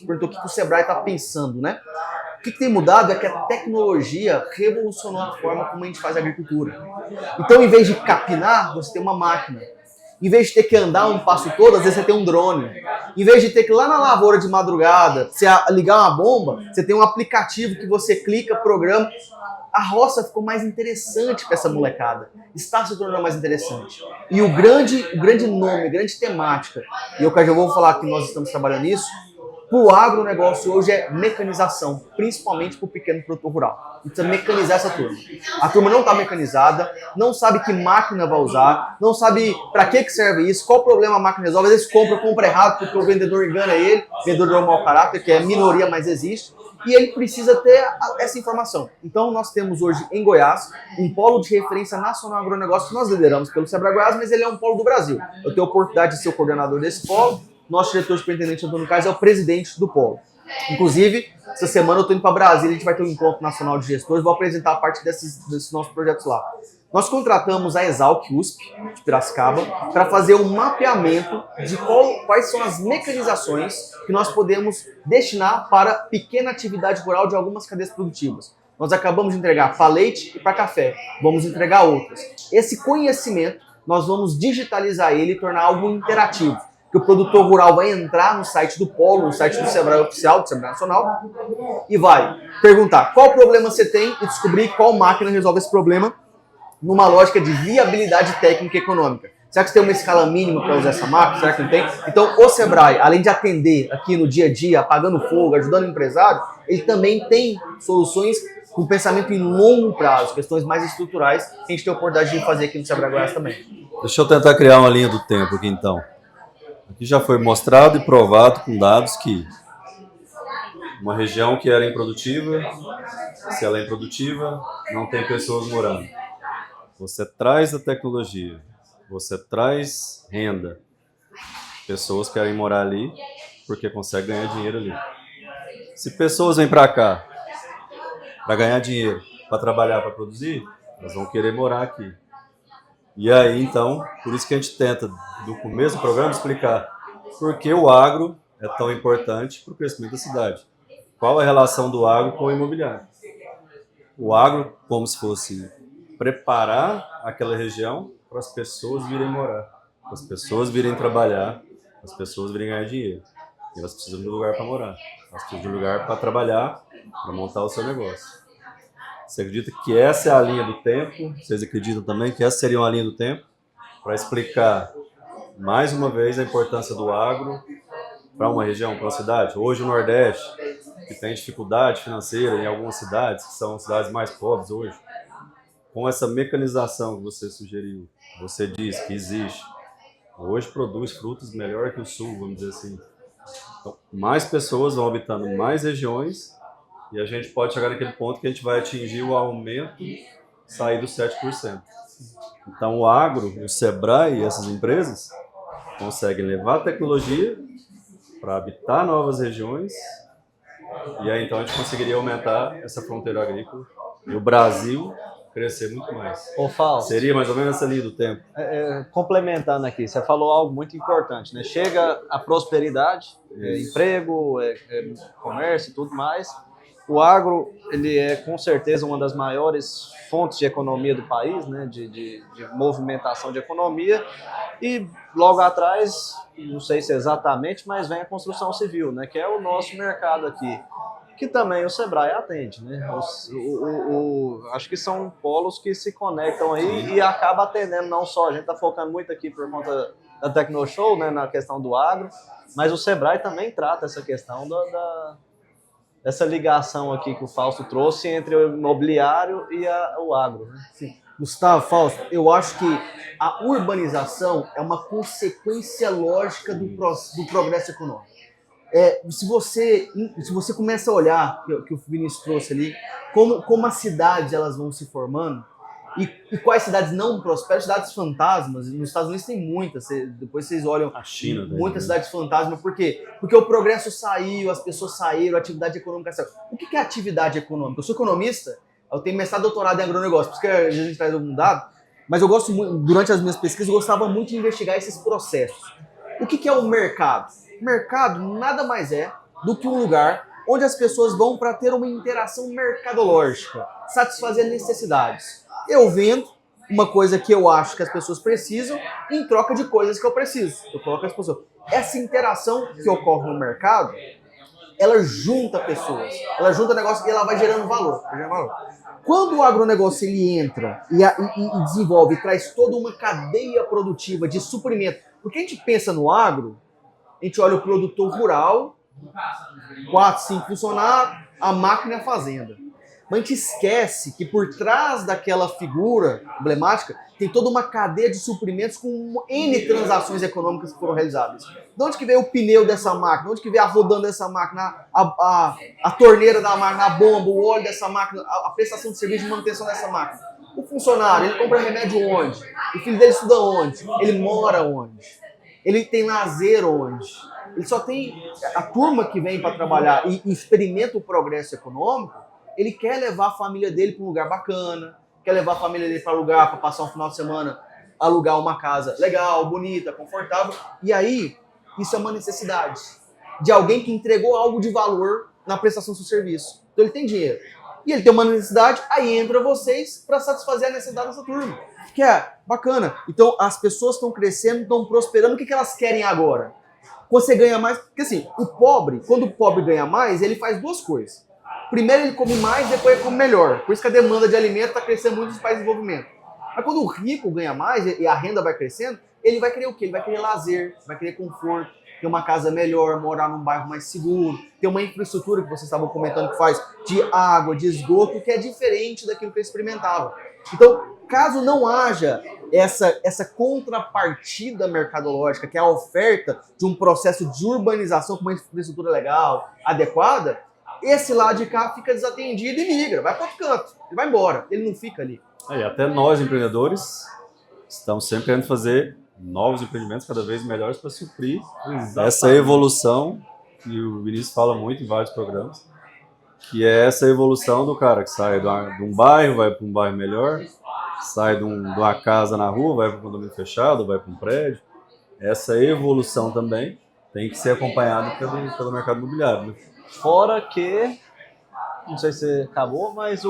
perguntou o que o Sebrae está pensando, né? O que tem mudado é que a tecnologia revolucionou a forma como a gente faz a agricultura. Então, em vez de capinar, você tem uma máquina. Em vez de ter que andar um passo todo, às vezes você tem um drone. Em vez de ter que ir lá na lavoura de madrugada, você ligar uma bomba, você tem um aplicativo que você clica, programa. A roça ficou mais interessante para essa molecada. Está se tornando mais interessante. E o grande nome, a grande temática, e eu já vou falar que nós estamos trabalhando nisso, para o agronegócio hoje é mecanização, principalmente para o pequeno produtor rural. Precisa mecanizar essa turma. A turma não está mecanizada, não sabe que máquina vai usar, não sabe para que serve isso, qual problema a máquina resolve. Às vezes compra errado porque o vendedor engana ele, o vendedor é um mau caráter, que é minoria, mas existe. E ele precisa ter essa informação. Então nós temos hoje em Goiás um polo de referência nacional agronegócio que nós lideramos pelo Sebrae Goiás, mas ele é um polo do Brasil. Eu tenho a oportunidade de ser o coordenador desse polo. Nosso diretor superintendente Antônio Carlos é o presidente do polo. Inclusive, essa semana eu estou indo para Brasília, a gente vai ter um encontro nacional de gestores, vou apresentar a parte desses nossos projetos lá. Nós contratamos a Exalc USP, de Piracicaba, para fazer um mapeamento de quais são as mecanizações que nós podemos destinar para pequena atividade rural de algumas cadeias produtivas. Nós acabamos de entregar para leite e para café, vamos entregar outras. Esse conhecimento, nós vamos digitalizar ele e tornar algo interativo. Que o produtor rural vai entrar no site do Polo, no site do Sebrae Oficial, do Sebrae Nacional, e vai perguntar qual problema você tem e descobrir qual máquina resolve esse problema numa lógica de viabilidade técnica e econômica. Será que você tem uma escala mínima para usar essa máquina? Será que não tem? Então, o Sebrae, além de atender aqui no dia a dia, apagando fogo, ajudando o empresário, ele também tem soluções com pensamento em longo prazo, questões mais estruturais, que a gente tem a oportunidade de fazer aqui no Sebrae Goiás também. Deixa eu tentar criar uma linha do tempo aqui, então. Aqui já foi mostrado e provado com dados que uma região que era improdutiva, se ela é improdutiva, não tem pessoas morando. Você traz a tecnologia, você traz renda. Pessoas querem morar ali porque conseguem ganhar dinheiro ali. Se pessoas vêm para cá para ganhar dinheiro, para trabalhar, para produzir, elas vão querer morar aqui. E aí, então, por isso que a gente tenta, do começo do programa, explicar por que o agro é tão importante para o crescimento da cidade. Qual a relação do agro com o imobiliário? O agro, como se fosse preparar aquela região para as pessoas virem morar, para as pessoas virem trabalhar, para as pessoas virem ganhar dinheiro. E elas precisam de um lugar para morar, elas precisam de um lugar para trabalhar, para montar o seu negócio. Você acredita que essa é a linha do tempo? Vocês acreditam também que essa seria uma linha do tempo? Para explicar, mais uma vez, a importância do agro para uma região, para uma cidade. Hoje o Nordeste, que tem dificuldade financeira em algumas cidades, que são cidades mais pobres hoje, com essa mecanização que você sugeriu, você diz que existe, hoje produz frutos melhor que o Sul, vamos dizer assim. Então, mais pessoas vão habitando mais regiões e a gente pode chegar naquele ponto que a gente vai atingir o aumento, sair dos 7%. Então o agro, o Sebrae e essas empresas conseguem levar a tecnologia para habitar novas regiões e aí então a gente conseguiria aumentar essa fronteira agrícola e o Brasil crescer muito mais. Ô, Fausto, Seria mais ou menos essa linha do tempo. complementando aqui, você falou algo muito importante, né? Chega a prosperidade, emprego, comércio e tudo mais. O agro, ele é com certeza uma das maiores fontes de economia do país, né? De movimentação de economia. E logo atrás, não sei se exatamente, mas vem a construção civil, né? Que é o nosso mercado aqui, que também o Sebrae atende, né? Acho que são polos que se conectam aí e acaba atendendo não só, a gente está focando muito aqui por conta da TecnoShow, né, na questão do agro, mas o Sebrae também trata essa questão dessa ligação aqui que o Fausto trouxe entre o imobiliário e o agro, né? Sim. Gustavo, Fausto, eu acho que a urbanização é uma consequência lógica do progresso econômico. Se você começa a olhar, que o Vinícius trouxe ali, como as cidades elas vão se formando e quais cidades não prosperam, cidades fantasmas, nos Estados Unidos tem muitas, depois vocês olham A China, muitas cidades fantasmas, por quê? Porque o progresso saiu, as pessoas saíram, a atividade econômica saiu. O que é atividade econômica? Eu sou economista, eu tenho mestrado e doutorado em agronegócio, por isso que a gente traz algum dado, mas eu gosto muito, durante as minhas pesquisas, eu gostava muito de investigar esses processos. O que é o mercado? Mercado nada mais é do que um lugar onde as pessoas vão para ter uma interação mercadológica, satisfazer necessidades. Eu vendo uma coisa que eu acho que as pessoas precisam em troca de coisas que eu preciso. Eu coloco as pessoas. Essa interação que ocorre no mercado, ela junta pessoas, ela junta negócio e ela vai gerando valor. Quando o agronegócio ele entra e desenvolve, traz toda uma cadeia produtiva de suprimento, porque a gente pensa no agro, a gente olha o produtor rural, 4, 5 funcionários, a máquina e a fazenda. Mas a gente esquece que por trás daquela figura emblemática tem toda uma cadeia de suprimentos com N transações econômicas que foram realizadas. De onde que veio o pneu dessa máquina? De onde que veio a rodando dessa máquina? A torneira da máquina, a bomba, o óleo dessa máquina, a prestação de serviço de manutenção dessa máquina. O funcionário, ele compra remédio onde? O filho dele estuda onde? Ele mora onde? Ele tem lazer onde? Ele só tem a turma que vem para trabalhar e experimenta o progresso econômico. Ele quer levar a família dele para um lugar bacana, quer levar a família dele para alugar, para passar um final de semana, alugar uma casa legal, bonita, confortável. E aí, isso é uma necessidade de alguém que entregou algo de valor na prestação do seu serviço. Então ele tem dinheiro. E ele tem uma necessidade, aí entra vocês para satisfazer a necessidade dessa turma. Que é bacana. Então as pessoas estão crescendo, estão prosperando. O que elas querem agora? Você ganha mais. Porque assim, o pobre, quando o pobre ganha mais, ele faz duas coisas. Primeiro ele come mais, depois ele come melhor. Por isso que a demanda de alimento está crescendo muito nos países de desenvolvimento. Mas quando o rico ganha mais e a renda vai crescendo, ele vai querer o quê? Ele vai querer lazer, vai querer conforto, ter uma casa melhor, morar num bairro mais seguro, ter uma infraestrutura que vocês estavam comentando que faz de água, de esgoto, que é diferente daquilo que eu experimentava. Então, caso não haja essa contrapartida mercadológica, que é a oferta de um processo de urbanização com uma infraestrutura legal, adequada, esse lado de cá fica desatendido e migra, vai para outro canto, ele vai embora, ele não fica ali. Aí, até nós, empreendedores, estamos sempre querendo fazer novos empreendimentos cada vez melhores para suprir essa evolução que o Vinícius fala muito em vários programas, que é essa evolução do cara que sai de um bairro, vai para um bairro melhor, sai de uma casa na rua, vai para um condomínio fechado, vai para um prédio. Essa evolução também tem que ser acompanhada pelo mercado imobiliário, né? Fora que, não sei se acabou, mas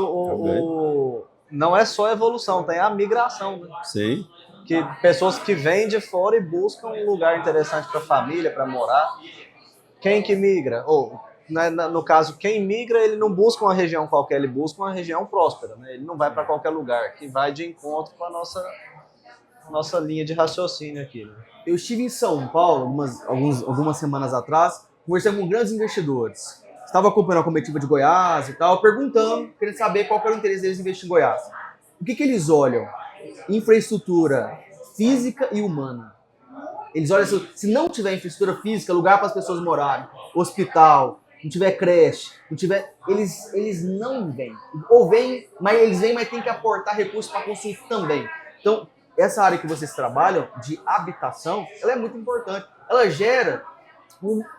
não é só a evolução, tem a migração, né? Sim. Que pessoas que vêm de fora e buscam um lugar interessante para a família, para morar. Quem que migra? Ou, no caso, quem migra, ele não busca uma região qualquer, ele busca uma região próspera, né? Ele não vai para qualquer lugar, que vai de encontro com a nossa linha de raciocínio aqui, né? Eu estive em São Paulo algumas semanas atrás, conversando com grandes investidores. Estava acompanhando a comitiva de Goiás e tal, perguntando, querendo saber qual era o interesse deles em investir em Goiás. O que eles olham? Infraestrutura física e humana. Eles olham, se não tiver infraestrutura física, lugar para as pessoas morarem, hospital, não tiver creche, não tiver, eles não vêm. Ou vêm, mas eles vêm, mas tem que aportar recursos para construir também. Então, essa área que vocês trabalham, de habitação, ela é muito importante. Ela gera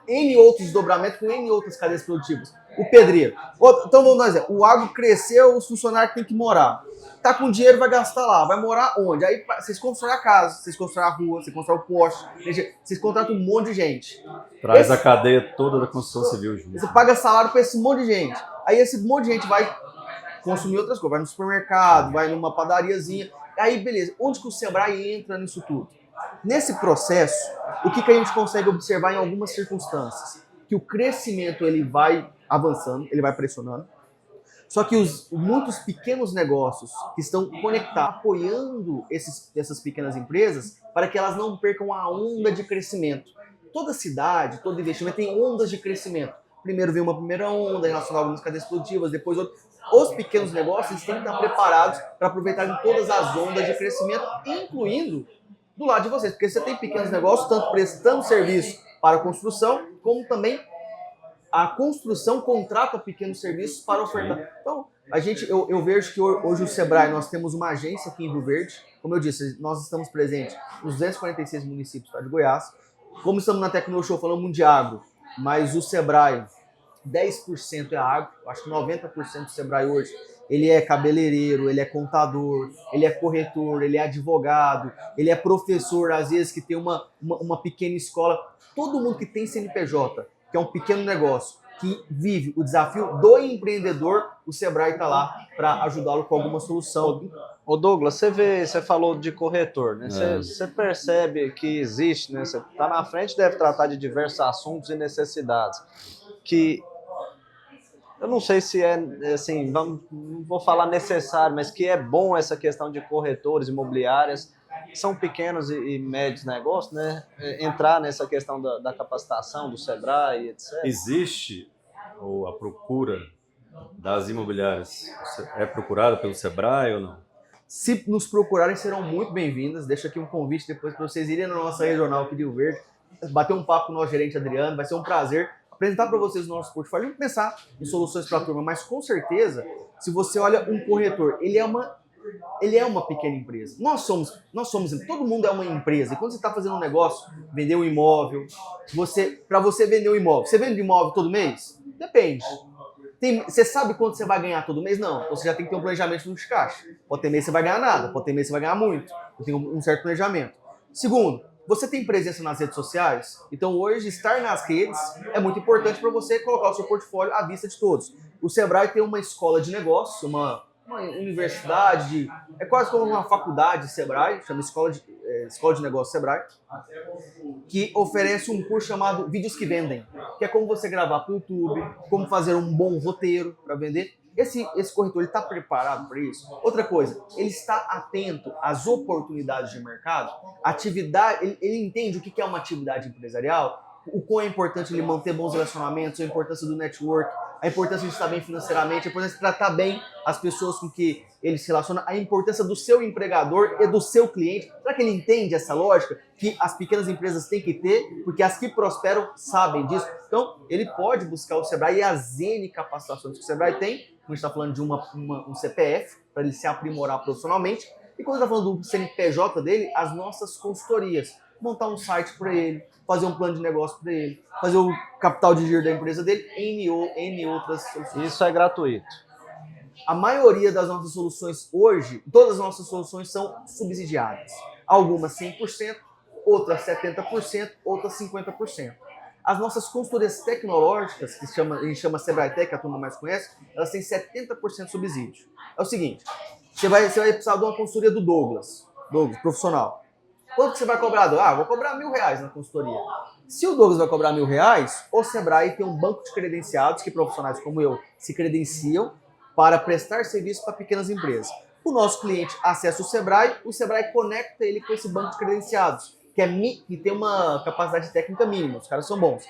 N outros desdobramentos com N outras cadeias produtivas. O pedreiro. Então vamos dizer, o agro cresceu, os funcionários têm que morar. Tá com dinheiro, vai gastar lá. Vai morar onde? Aí vocês constroem a casa, vocês constroem a rua, vocês constroem o poste, vocês contratam um monte de gente. Traz a cadeia toda da construção civil junto. Você paga salário para esse monte de gente. Aí esse monte de gente vai consumir outras coisas. Vai no supermercado, vai numa padariazinha. Aí, beleza. Onde que o Sebrae entra nisso tudo? Nesse processo, o que a gente consegue observar em algumas circunstâncias? Que o crescimento ele vai avançando, ele vai pressionando. Só que muitos pequenos negócios que estão conectados, apoiando essas pequenas empresas para que elas não percam a onda de crescimento. Toda cidade, todo investimento tem ondas de crescimento. Primeiro vem uma primeira onda relacionada a algumas cadeias produtivas, depois outra. Os pequenos negócios têm que estar preparados para aproveitar todas as ondas de crescimento, incluindo do lado de vocês. Porque você tem pequenos negócios, tanto prestando serviço para a construção, como também a construção contrata pequenos serviços para ofertar. Então, eu vejo que hoje o Sebrae, nós temos uma agência aqui em Rio Verde. Como eu disse, nós estamos presentes nos 246 municípios do estado de Goiás. Como estamos na TecnoShow falando muito de agro, mas o Sebrae, 10% é agro. Acho que 90% do Sebrae hoje, ele é cabeleireiro, ele é contador, ele é corretor, ele é advogado, ele é professor, às vezes que tem uma pequena escola. Todo mundo que tem CNPJ, que é um pequeno negócio, que vive o desafio do empreendedor, o Sebrae está lá para ajudá-lo com alguma solução. Ô Douglas, você falou de corretor, né? Você percebe que existe, né? Você está na frente, deve tratar de diversos assuntos e necessidades. Que eu não sei se é, assim, não vou falar necessário, mas que é bom essa questão de corretores imobiliárias, são pequenos e médios negócios, né? Entrar nessa questão da capacitação do Sebrae, etc. Existe a procura das imobiliárias? É procurada pelo Sebrae ou não? Se nos procurarem, serão muito bem-vindas. Deixo aqui um convite depois para vocês irem na nossa regional aqui de Rio Verde, bater um papo com o nosso gerente Adriano. Vai ser um prazer apresentar para vocês o nosso portfólio e pensar em soluções para a turma. Mas com certeza, se você olha um corretor, ele é uma pequena empresa. Nós somos, todo mundo é uma empresa. E quando você está fazendo um negócio, vender um imóvel, para você vender um imóvel, você vende imóvel todo mês? Depende. Você sabe quanto você vai ganhar todo mês? Não. Então você já tem que ter um planejamento de caixa. Pode ter mês que você vai ganhar nada, pode ter mês que você vai ganhar muito. Eu tenho um certo planejamento. Segundo, você tem presença nas redes sociais? Então hoje estar nas redes é muito importante para você colocar o seu portfólio à vista de todos. O Sebrae tem uma escola de negócios, uma universidade, é quase como uma faculdade Sebrae, chama Escola de Negócios Sebrae, que oferece um curso chamado Vídeos que Vendem, que é como você gravar para o YouTube, como fazer um bom roteiro para vender. Esse corretor está preparado para isso? Outra coisa, ele está atento às oportunidades de mercado, ele entende o que é uma atividade empresarial, o quão é importante ele manter bons relacionamentos, a importância do network, a importância de estar bem financeiramente, a importância de tratar bem as pessoas com que ele se relaciona, a importância do seu empregador e do seu cliente. Será que ele entende essa lógica que as pequenas empresas têm que ter? Porque as que prosperam sabem disso. Então, ele pode buscar o Sebrae e as N capacitações que o Sebrae tem, como a gente está falando de um CPF, para ele se aprimorar profissionalmente. E quando está falando do CNPJ dele, as nossas consultorias. montar um site para ele, fazer um plano de negócio para ele, fazer o capital de giro da empresa dele, N outras soluções. Isso é gratuito. A maioria das nossas soluções hoje, todas as nossas soluções são subsidiadas. Algumas 100%, outras 70%, outras 50%. As nossas consultorias tecnológicas, que a gente chama Sebrae Tech, que a turma mais conhece, elas têm 70% de subsídio. É o seguinte, você vai precisar de uma consultoria do Douglas, profissional. Quanto que você vai cobrar? Vou cobrar R$1.000 na consultoria. Se o Douglas vai cobrar R$1.000, o Sebrae tem um banco de credenciados que profissionais como eu se credenciam para prestar serviço para pequenas empresas. O nosso cliente acessa o Sebrae conecta ele com esse banco de credenciados, que tem uma capacidade técnica mínima, os caras são bons.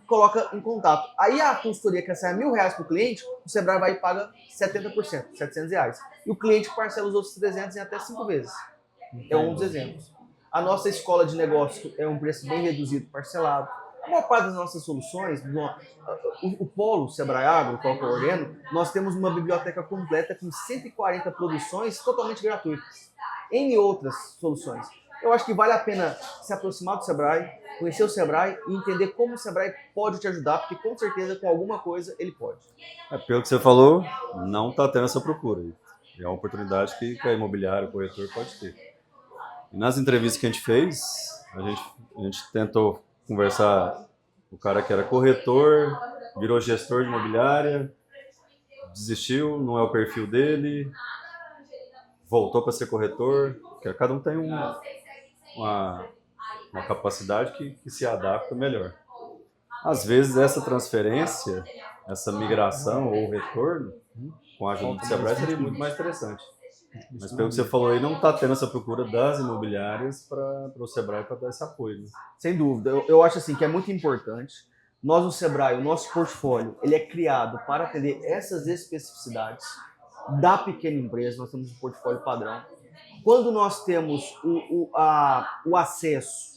Coloca em contato. Aí a consultoria que sai R$1.000 para o cliente, o Sebrae vai e paga 70%, R$700. E o cliente parcela os outros 300 em até 5 vezes. É um dos exemplos. A nossa escola de negócio é um preço bem reduzido, parcelado. A maior parte das nossas soluções, o Polo Sebrae Agro, o qual eu coordeno, nós temos uma biblioteca completa com 140 produções totalmente gratuitas. N outras soluções. Eu acho que vale a pena se aproximar do Sebrae, conhecer o Sebrae e entender como o Sebrae pode te ajudar, porque com certeza com alguma coisa ele pode. Pelo que você falou, não está tendo essa procura. É uma oportunidade que a imobiliária, o corretor pode ter. E nas entrevistas que a gente fez, a gente tentou conversar, o cara que era corretor, virou gestor de imobiliária, desistiu, não é o perfil dele, voltou para ser corretor, porque cada um tem uma capacidade que se adapta melhor. Às vezes essa transferência, essa migração ou retorno, com a ajuda do Sebrae seria muito mais interessante. Mas pelo que você falou aí, não está tendo essa procura das imobiliárias para o Sebrae para dar esse apoio. Né? Sem dúvida. Eu acho assim que é muito importante. Nós, no Sebrae, o nosso portfólio, ele é criado para atender essas especificidades da pequena empresa. Nós temos um portfólio padrão. Quando nós temos o acesso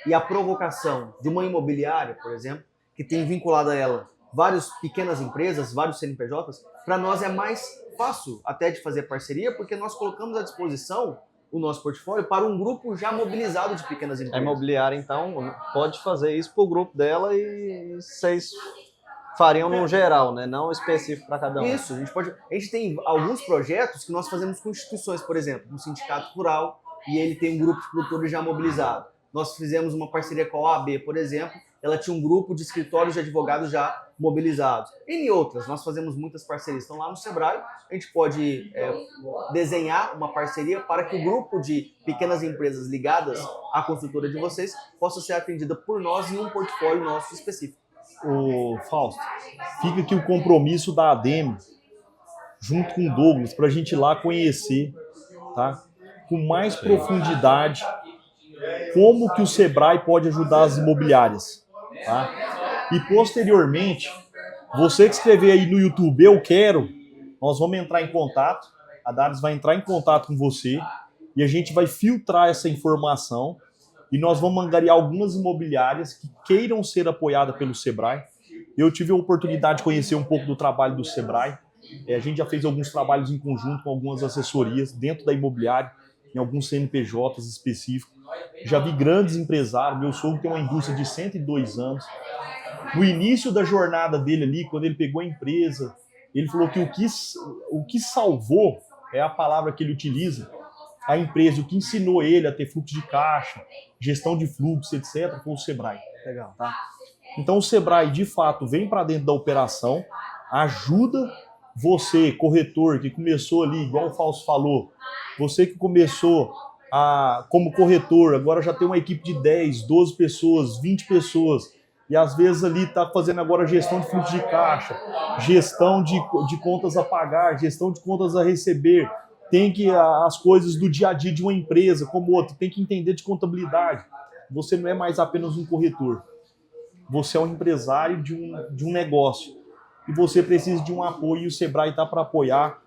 e a provocação de uma imobiliária, por exemplo, que tem vinculado a ela várias pequenas empresas, vários CNPJs, para nós é mais fácil até de fazer parceria, porque nós colocamos à disposição o nosso portfólio para um grupo já mobilizado de pequenas empresas. A imobiliária, então, pode fazer isso para o grupo dela e vocês fariam no geral, né? Não específico para cada um. Isso, a gente tem alguns projetos que nós fazemos com instituições, por exemplo, um sindicato rural, e ele tem um grupo de produtores já mobilizado. Nós fizemos uma parceria com a OAB, por exemplo, ela tinha um grupo de escritórios de advogados já mobilizados. E em outras, nós fazemos muitas parcerias. Então lá no Sebrae, a gente pode desenhar uma parceria para que o grupo de pequenas empresas ligadas à construtora de vocês possa ser atendida por nós em um portfólio nosso específico. Ô, Fausto, fica aqui o compromisso da ADEME, junto com o Douglas, para a gente ir lá conhecer, tá? Com mais profundidade, como que o Sebrae pode ajudar as imobiliárias. Tá? E posteriormente, você que escrever aí no YouTube, eu quero, nós vamos entrar em contato, a Dares vai entrar em contato com você e a gente vai filtrar essa informação e nós vamos angariar algumas imobiliárias que queiram ser apoiadas pelo Sebrae. Eu tive a oportunidade de conhecer um pouco do trabalho do Sebrae, a gente já fez alguns trabalhos em conjunto com algumas assessorias dentro da imobiliária, em alguns CNPJs específicos. Já vi grandes empresários, meu sogro tem uma indústria de 102 anos. No início da jornada dele ali, quando ele pegou a empresa, ele falou que o que salvou, é a palavra que ele utiliza, a empresa, o que ensinou ele a ter fluxo de caixa, gestão de fluxo, etc., foi o Sebrae. Legal, tá? Então o Sebrae, de fato, vem para dentro da operação, ajuda você, corretor, que começou ali, igual o Fausto falou, você que começou como corretor, agora já tem uma equipe de 10, 12 pessoas, 20 pessoas, e às vezes ali está fazendo agora gestão de fluxo de caixa, gestão de contas a pagar, gestão de contas a receber, tem que as coisas do dia a dia de uma empresa como outra, tem que entender de contabilidade. Você não é mais apenas um corretor, você é um empresário de um negócio, e você precisa de um apoio, e o Sebrae está para apoiar.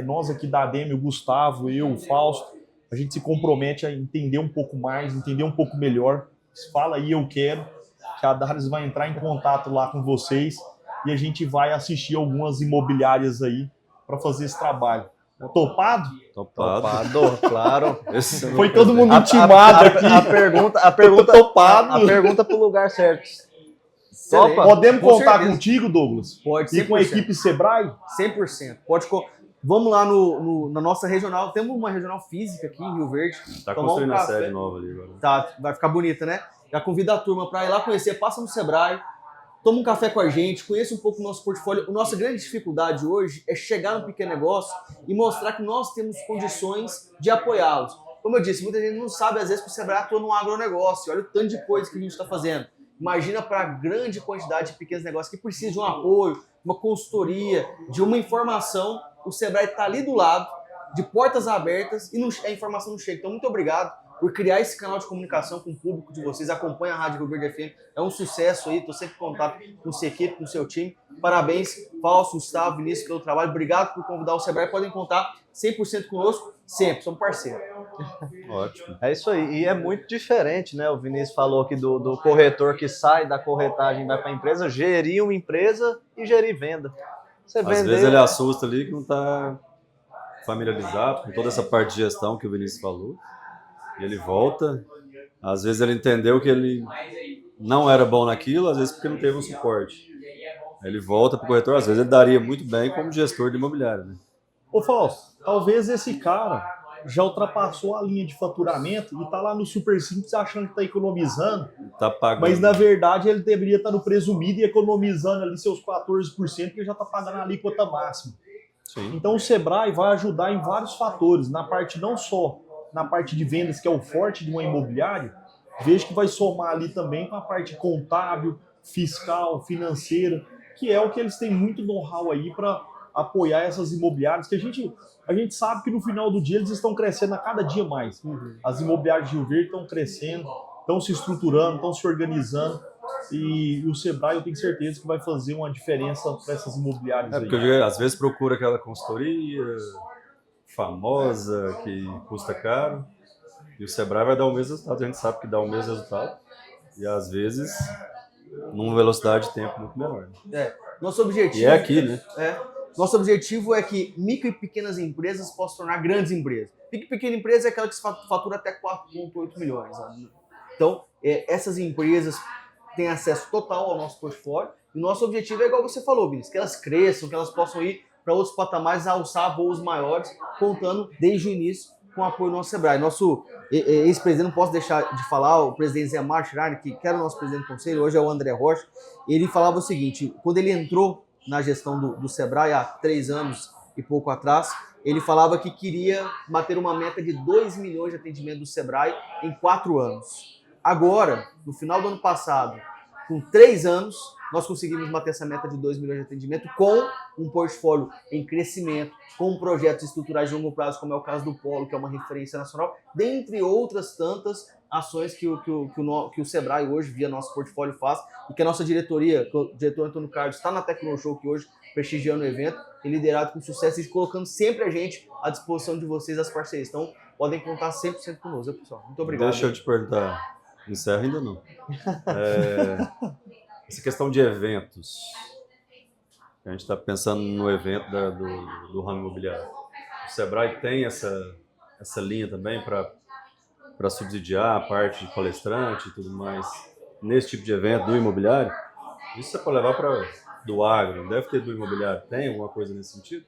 Nós aqui da ADEME, o Gustavo, eu, o Fausto, a gente se compromete a entender um pouco mais, entender um pouco melhor. Fala aí, eu quero, que a Dares vai entrar em contato lá com vocês e a gente vai assistir algumas imobiliárias aí para fazer esse trabalho. Topado? Topado, claro. Esse Foi todo mundo A- intimado aqui. A pergunta Topado. A pergunta pro lugar certo. Excelente. Topa? Podemos Com contar certeza. contigo, Douglas? Pode, E com a 100%. equipe Sebrae? 100%. Vamos lá na nossa regional. Temos uma regional física aqui em Rio Verde. Tá Tomar construindo um a café. sede nova ali agora. Tá, vai ficar bonita, né? Já convido a turma para ir lá conhecer, passa no Sebrae, toma um café com a gente, conheça um pouco do nosso portfólio. A nossa grande dificuldade hoje é chegar no pequeno negócio e mostrar que nós temos condições de apoiá-los. Como eu disse, muita gente não sabe, às vezes, que o Sebrae atua no agronegócio. Olha o tanto de coisa que a gente está fazendo. Imagina para a grande quantidade de pequenos negócios que precisam de um apoio, uma consultoria, de uma informação. O Sebrae está ali do lado, de portas abertas, e a informação não chega. Então, muito obrigado por criar esse canal de comunicação com o público de vocês. Acompanha a Rádio Rio Verde FM. É um sucesso aí. Estou sempre em contato com sua equipe, com o seu time. Parabéns, Fausto, Gustavo, Vinícius, pelo trabalho. Obrigado por convidar o Sebrae. Podem contar 100% conosco, sempre. Somos parceiros. Ótimo. É isso aí. E é muito diferente, né? O Vinícius falou aqui do corretor que sai da corretagem e vai para a empresa, gerir uma empresa e gerir venda. Você Às vender... vezes ele assusta ali que não está familiarizado com toda essa parte de gestão que o Vinícius falou. E ele volta. Às vezes ele entendeu que ele não era bom naquilo, às vezes porque não teve um suporte. Aí ele volta para o corretor, às vezes ele daria muito bem como gestor de imobiliário, né? Ô Fausto, talvez esse cara já ultrapassou a linha de faturamento e está lá no Super Simples achando que está economizando, Tá pagando. mas na verdade ele deveria estar no presumido e economizando ali seus 14%, que já está pagando a alíquota máxima. Sim. Então o Sebrae vai ajudar em vários fatores, na parte não só na parte de vendas, que é o forte de uma imobiliária, vejo que vai somar ali também com a parte contábil, fiscal, financeira, que é o que eles têm muito know-how aí para apoiar essas imobiliárias, que a gente sabe que no final do dia eles estão crescendo a cada dia mais. As imobiliárias de Rio Verde estão crescendo, estão se estruturando, estão se organizando, e o Sebrae eu tenho certeza que vai fazer uma diferença para essas imobiliárias É, porque eu aí. digo, às vezes procura aquela consultoria famosa, que custa caro, e o Sebrae vai dar o mesmo resultado, a gente sabe que dá o mesmo resultado, e às vezes numa velocidade de tempo muito menor. Né? Nosso objetivo E é aqui, né? Nosso objetivo é que micro e pequenas empresas possam tornar grandes empresas. Micro e pequena empresa é aquela que fatura até 4,8 milhões. Né? Então, essas empresas têm acesso total ao nosso portfólio. E o nosso objetivo é igual você falou, Vinícius, que elas cresçam, que elas possam ir para outros patamares, alçar voos maiores, contando desde o início com o apoio do nosso Sebrae. Nosso ex-presidente, não posso deixar de falar, o presidente Zé Márcio Schreiner, que era o nosso presidente do conselho, hoje é o André Rocha, ele falava o seguinte: quando ele entrou na gestão do Sebrae há 3 anos e pouco atrás, ele falava que queria bater uma meta de 2 milhões de atendimento do Sebrae em 4 anos. Agora, no final do ano passado, com 3 anos, nós conseguimos bater essa meta de 2 milhões de atendimento com um portfólio em crescimento, com projetos estruturais de longo prazo, como é o caso do Polo, que é uma referência nacional, dentre outras tantas ações que o Sebrae hoje, via nosso portfólio, faz, e que a nossa diretoria, que o diretor Antônio Carlos está na Tecnoshow, que hoje prestigiando o evento, tem liderado com sucesso e colocando sempre a gente à disposição de vocês, as parcerias. Então, podem contar 100% conosco, pessoal. Muito obrigado. Deixa eu te perguntar, encerra ainda não. Essa questão de eventos, a gente está pensando no evento do ramo imobiliário. O Sebrae tem essa linha também para subsidiar a parte de palestrante e tudo mais nesse tipo de evento do imobiliário? Isso é para levar para do agro, deve ter do imobiliário. Tem alguma coisa nesse sentido?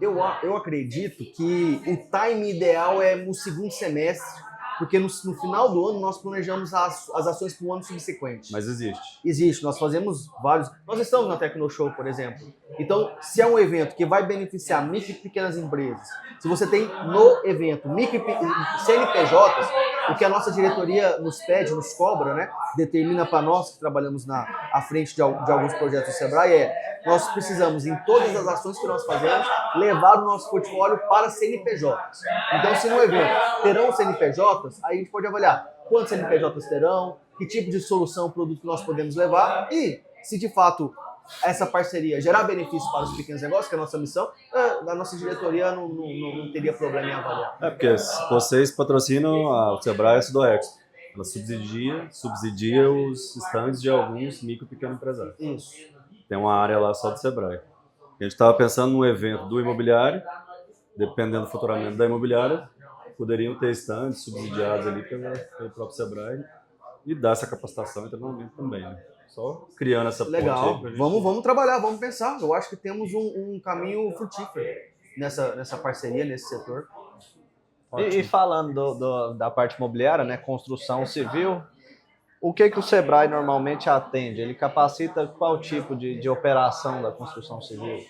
Eu acredito que o time ideal é no segundo semestre, porque no final do ano nós planejamos as ações para o ano subsequente. Mas existe. Existe, nós fazemos vários. Nós estamos na Tecnoshow, por exemplo. Então, se é um evento que vai beneficiar micro e pequenas empresas, se você tem no evento micro e CNPJs, o que a nossa diretoria nos pede, nos cobra, né, determina para nós que trabalhamos à frente de alguns projetos do Sebrae, nós precisamos, em todas as ações que nós fazemos, levar o nosso portfólio para CNPJs. Então, se no evento terão CNPJs, aí a gente pode avaliar quantos CNPJs terão, que tipo de solução, produto que nós podemos levar e, se de fato essa parceria gerar benefício para os pequenos negócios, que é a nossa missão, a nossa diretoria não teria problema em avaliar. Porque vocês patrocinam o Sebrae e a Sudoexpo. Ela subsidia os estandes de alguns micro e pequenos empresários. Isso. Tem uma área lá só do Sebrae. A gente estava pensando num evento do imobiliário, dependendo do faturamento da imobiliária, poderiam ter estandes subsidiados ali pelo próprio Sebrae e dar essa capacitação e treinamento também, né? Só criando essa ponte Legal. aí pra gente... Vamos trabalhar, vamos pensar. Eu acho que temos um caminho frutífero nessa parceria, nesse setor. E falando da parte imobiliária, né, construção civil, o que o Sebrae normalmente atende? Ele capacita qual tipo de operação da construção civil?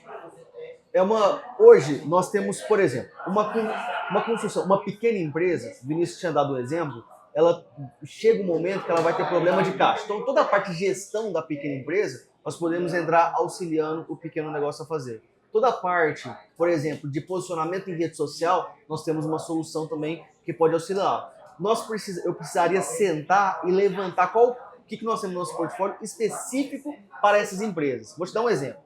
Hoje nós temos, por exemplo, uma construção, uma pequena empresa, o Vinícius tinha dado um exemplo, ela chega um momento que ela vai ter problema de caixa. Então toda a parte de gestão da pequena empresa, nós podemos entrar auxiliando o pequeno negócio a fazer. Toda a parte, por exemplo, de posicionamento em rede social, nós temos uma solução também que pode auxiliar. Eu precisaria sentar e levantar o que nós temos no nosso portfólio específico para essas empresas. Vou te dar um exemplo.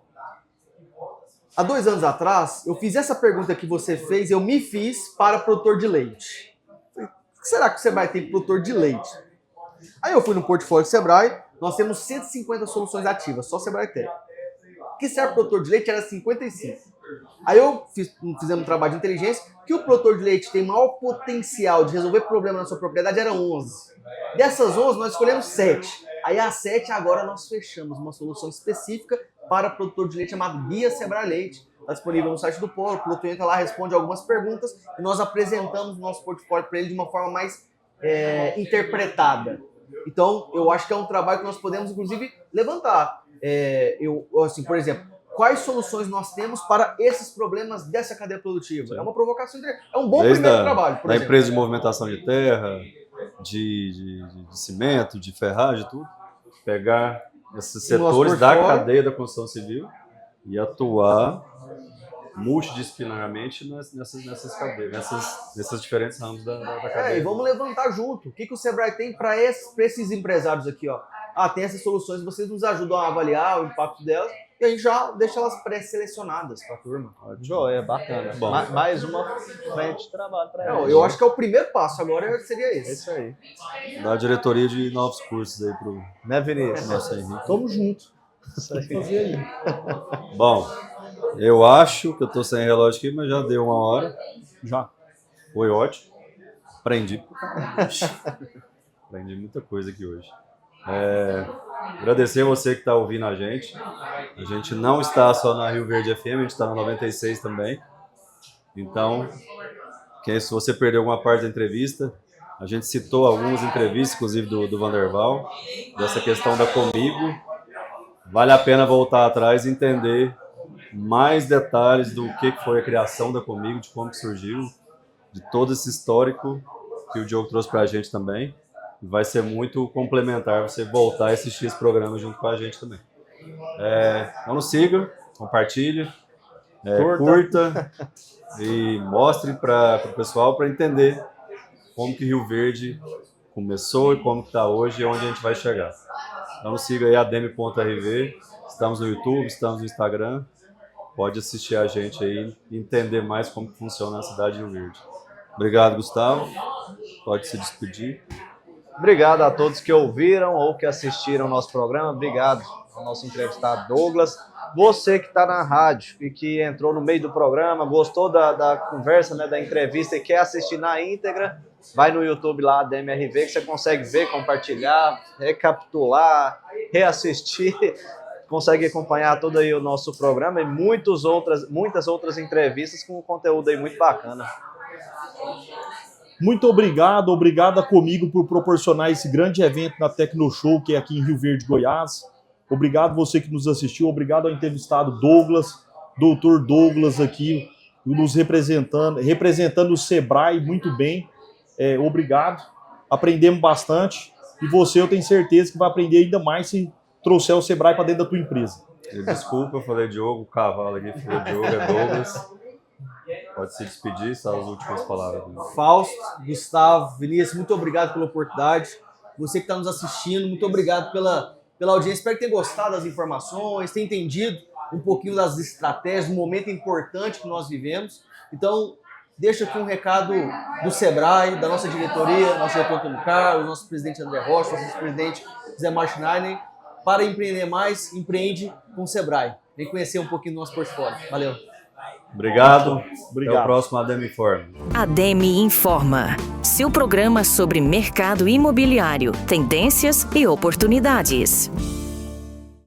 Há 2 anos atrás, eu fiz essa pergunta que você fez, eu me fiz para produtor de leite. O que será que o Sebrae tem para produtor de leite? Aí eu fui no portfólio do Sebrae, nós temos 150 soluções ativas, só o Sebrae tem. O que serve para produtor de leite era 55. Aí fizemos um trabalho de inteligência que o produtor de leite tem maior potencial de resolver problema na sua propriedade era 11. Dessas 11, nós escolhemos 7. Aí as 7 agora nós fechamos uma solução específica para produtor de leite chamado Guia Sebrae Leite. Está disponível no site do Polo, o produtor entra lá, responde algumas perguntas e nós apresentamos o nosso portfólio para ele de uma forma mais interpretada. Então, eu acho que é um trabalho que nós podemos, inclusive, levantar. Assim, por exemplo, quais soluções nós temos para esses problemas dessa cadeia produtiva? Sim. É uma provocação, é um bom primeiro trabalho. Da empresa de movimentação de terra, de cimento, de ferragem, tudo. Pegar esses setores da cadeia da construção civil e atuar multidisciplinarmente nessas cadeias, nesses diferentes ramos da cadeia. E vamos levantar junto. O que o Sebrae tem para esses empresários aqui, ó? Tem essas soluções, vocês nos ajudam a avaliar o impacto delas e a gente já deixa elas pré-selecionadas para a turma. Joia, bacana. Bom, mais uma frente de trabalho para eles. Eu acho que é o primeiro passo, agora seria esse. Isso aí. Da diretoria de novos cursos aí pro... Né, Vinícius? Nossa, Henrique. Tamo junto. Isso aí. Fazer aí. Bom, eu acho que eu tô sem relógio aqui, mas já deu 1 hora. Já. Foi ótimo. Aprendi. Aprendi muita coisa aqui hoje. Agradecer a você que está ouvindo a gente. A gente não está só na Rio Verde FM, a gente está na 96 também. Então, se você perdeu alguma parte da entrevista, a gente citou algumas entrevistas, inclusive do Vanderval, dessa questão da Comigo. Vale a pena voltar atrás e entender mais detalhes do que foi a criação da Comigo, de como que surgiu, de todo esse histórico que o Diogo trouxe para a gente também. Vai ser muito complementar você voltar a assistir esse programa junto com a gente também. Então nos siga, compartilhe, curta e mostre para o pessoal para entender como que Rio Verde começou e como que está hoje e onde a gente vai chegar. Então nos siga aí, adem.rv, estamos no YouTube, estamos no Instagram, pode assistir a gente aí e entender mais como que funciona a cidade de Rio Verde. Obrigado, Gustavo, pode se despedir. Obrigado a todos que ouviram ou que assistiram ao nosso programa. Obrigado ao nosso entrevistado Douglas. Você que está na rádio e que entrou no meio do programa, gostou da conversa, né, da entrevista e quer assistir na íntegra, vai no YouTube lá, DMRV, que você consegue ver, compartilhar, recapitular, reassistir, consegue acompanhar todo aí o nosso programa e muitas outras entrevistas com conteúdo aí muito bacana. Muito obrigado a Comigo por proporcionar esse grande evento na Tecnoshow, que é aqui em Rio Verde, Goiás. Obrigado você que nos assistiu, obrigado ao entrevistado Douglas, doutor Douglas aqui, nos representando o Sebrae muito bem. Obrigado, aprendemos bastante e você, eu tenho certeza que vai aprender ainda mais se trouxer o Sebrae para dentro da tua empresa. Desculpa, eu falei Diogo, o cavalo aqui falou Diogo, é Douglas. Pode se despedir, são as últimas palavras. Fausto, Gustavo, Vinícius, muito obrigado pela oportunidade. Você que está nos assistindo, muito obrigado pela audiência. Espero que tenha gostado das informações, tenha entendido um pouquinho das estratégias, um momento importante que nós vivemos. Então, deixo aqui um recado do Sebrae, da nossa diretoria, nosso diretor Antônio Carlos, nosso presidente André Rocha, nosso presidente Zé Martinainen. Para empreender mais, empreende com o Sebrae. Vem conhecer um pouquinho do nosso portfólio. Valeu. Obrigado. Obrigado. Até o próximo ADM Informa. ADM Informa, seu programa sobre mercado imobiliário, tendências e oportunidades.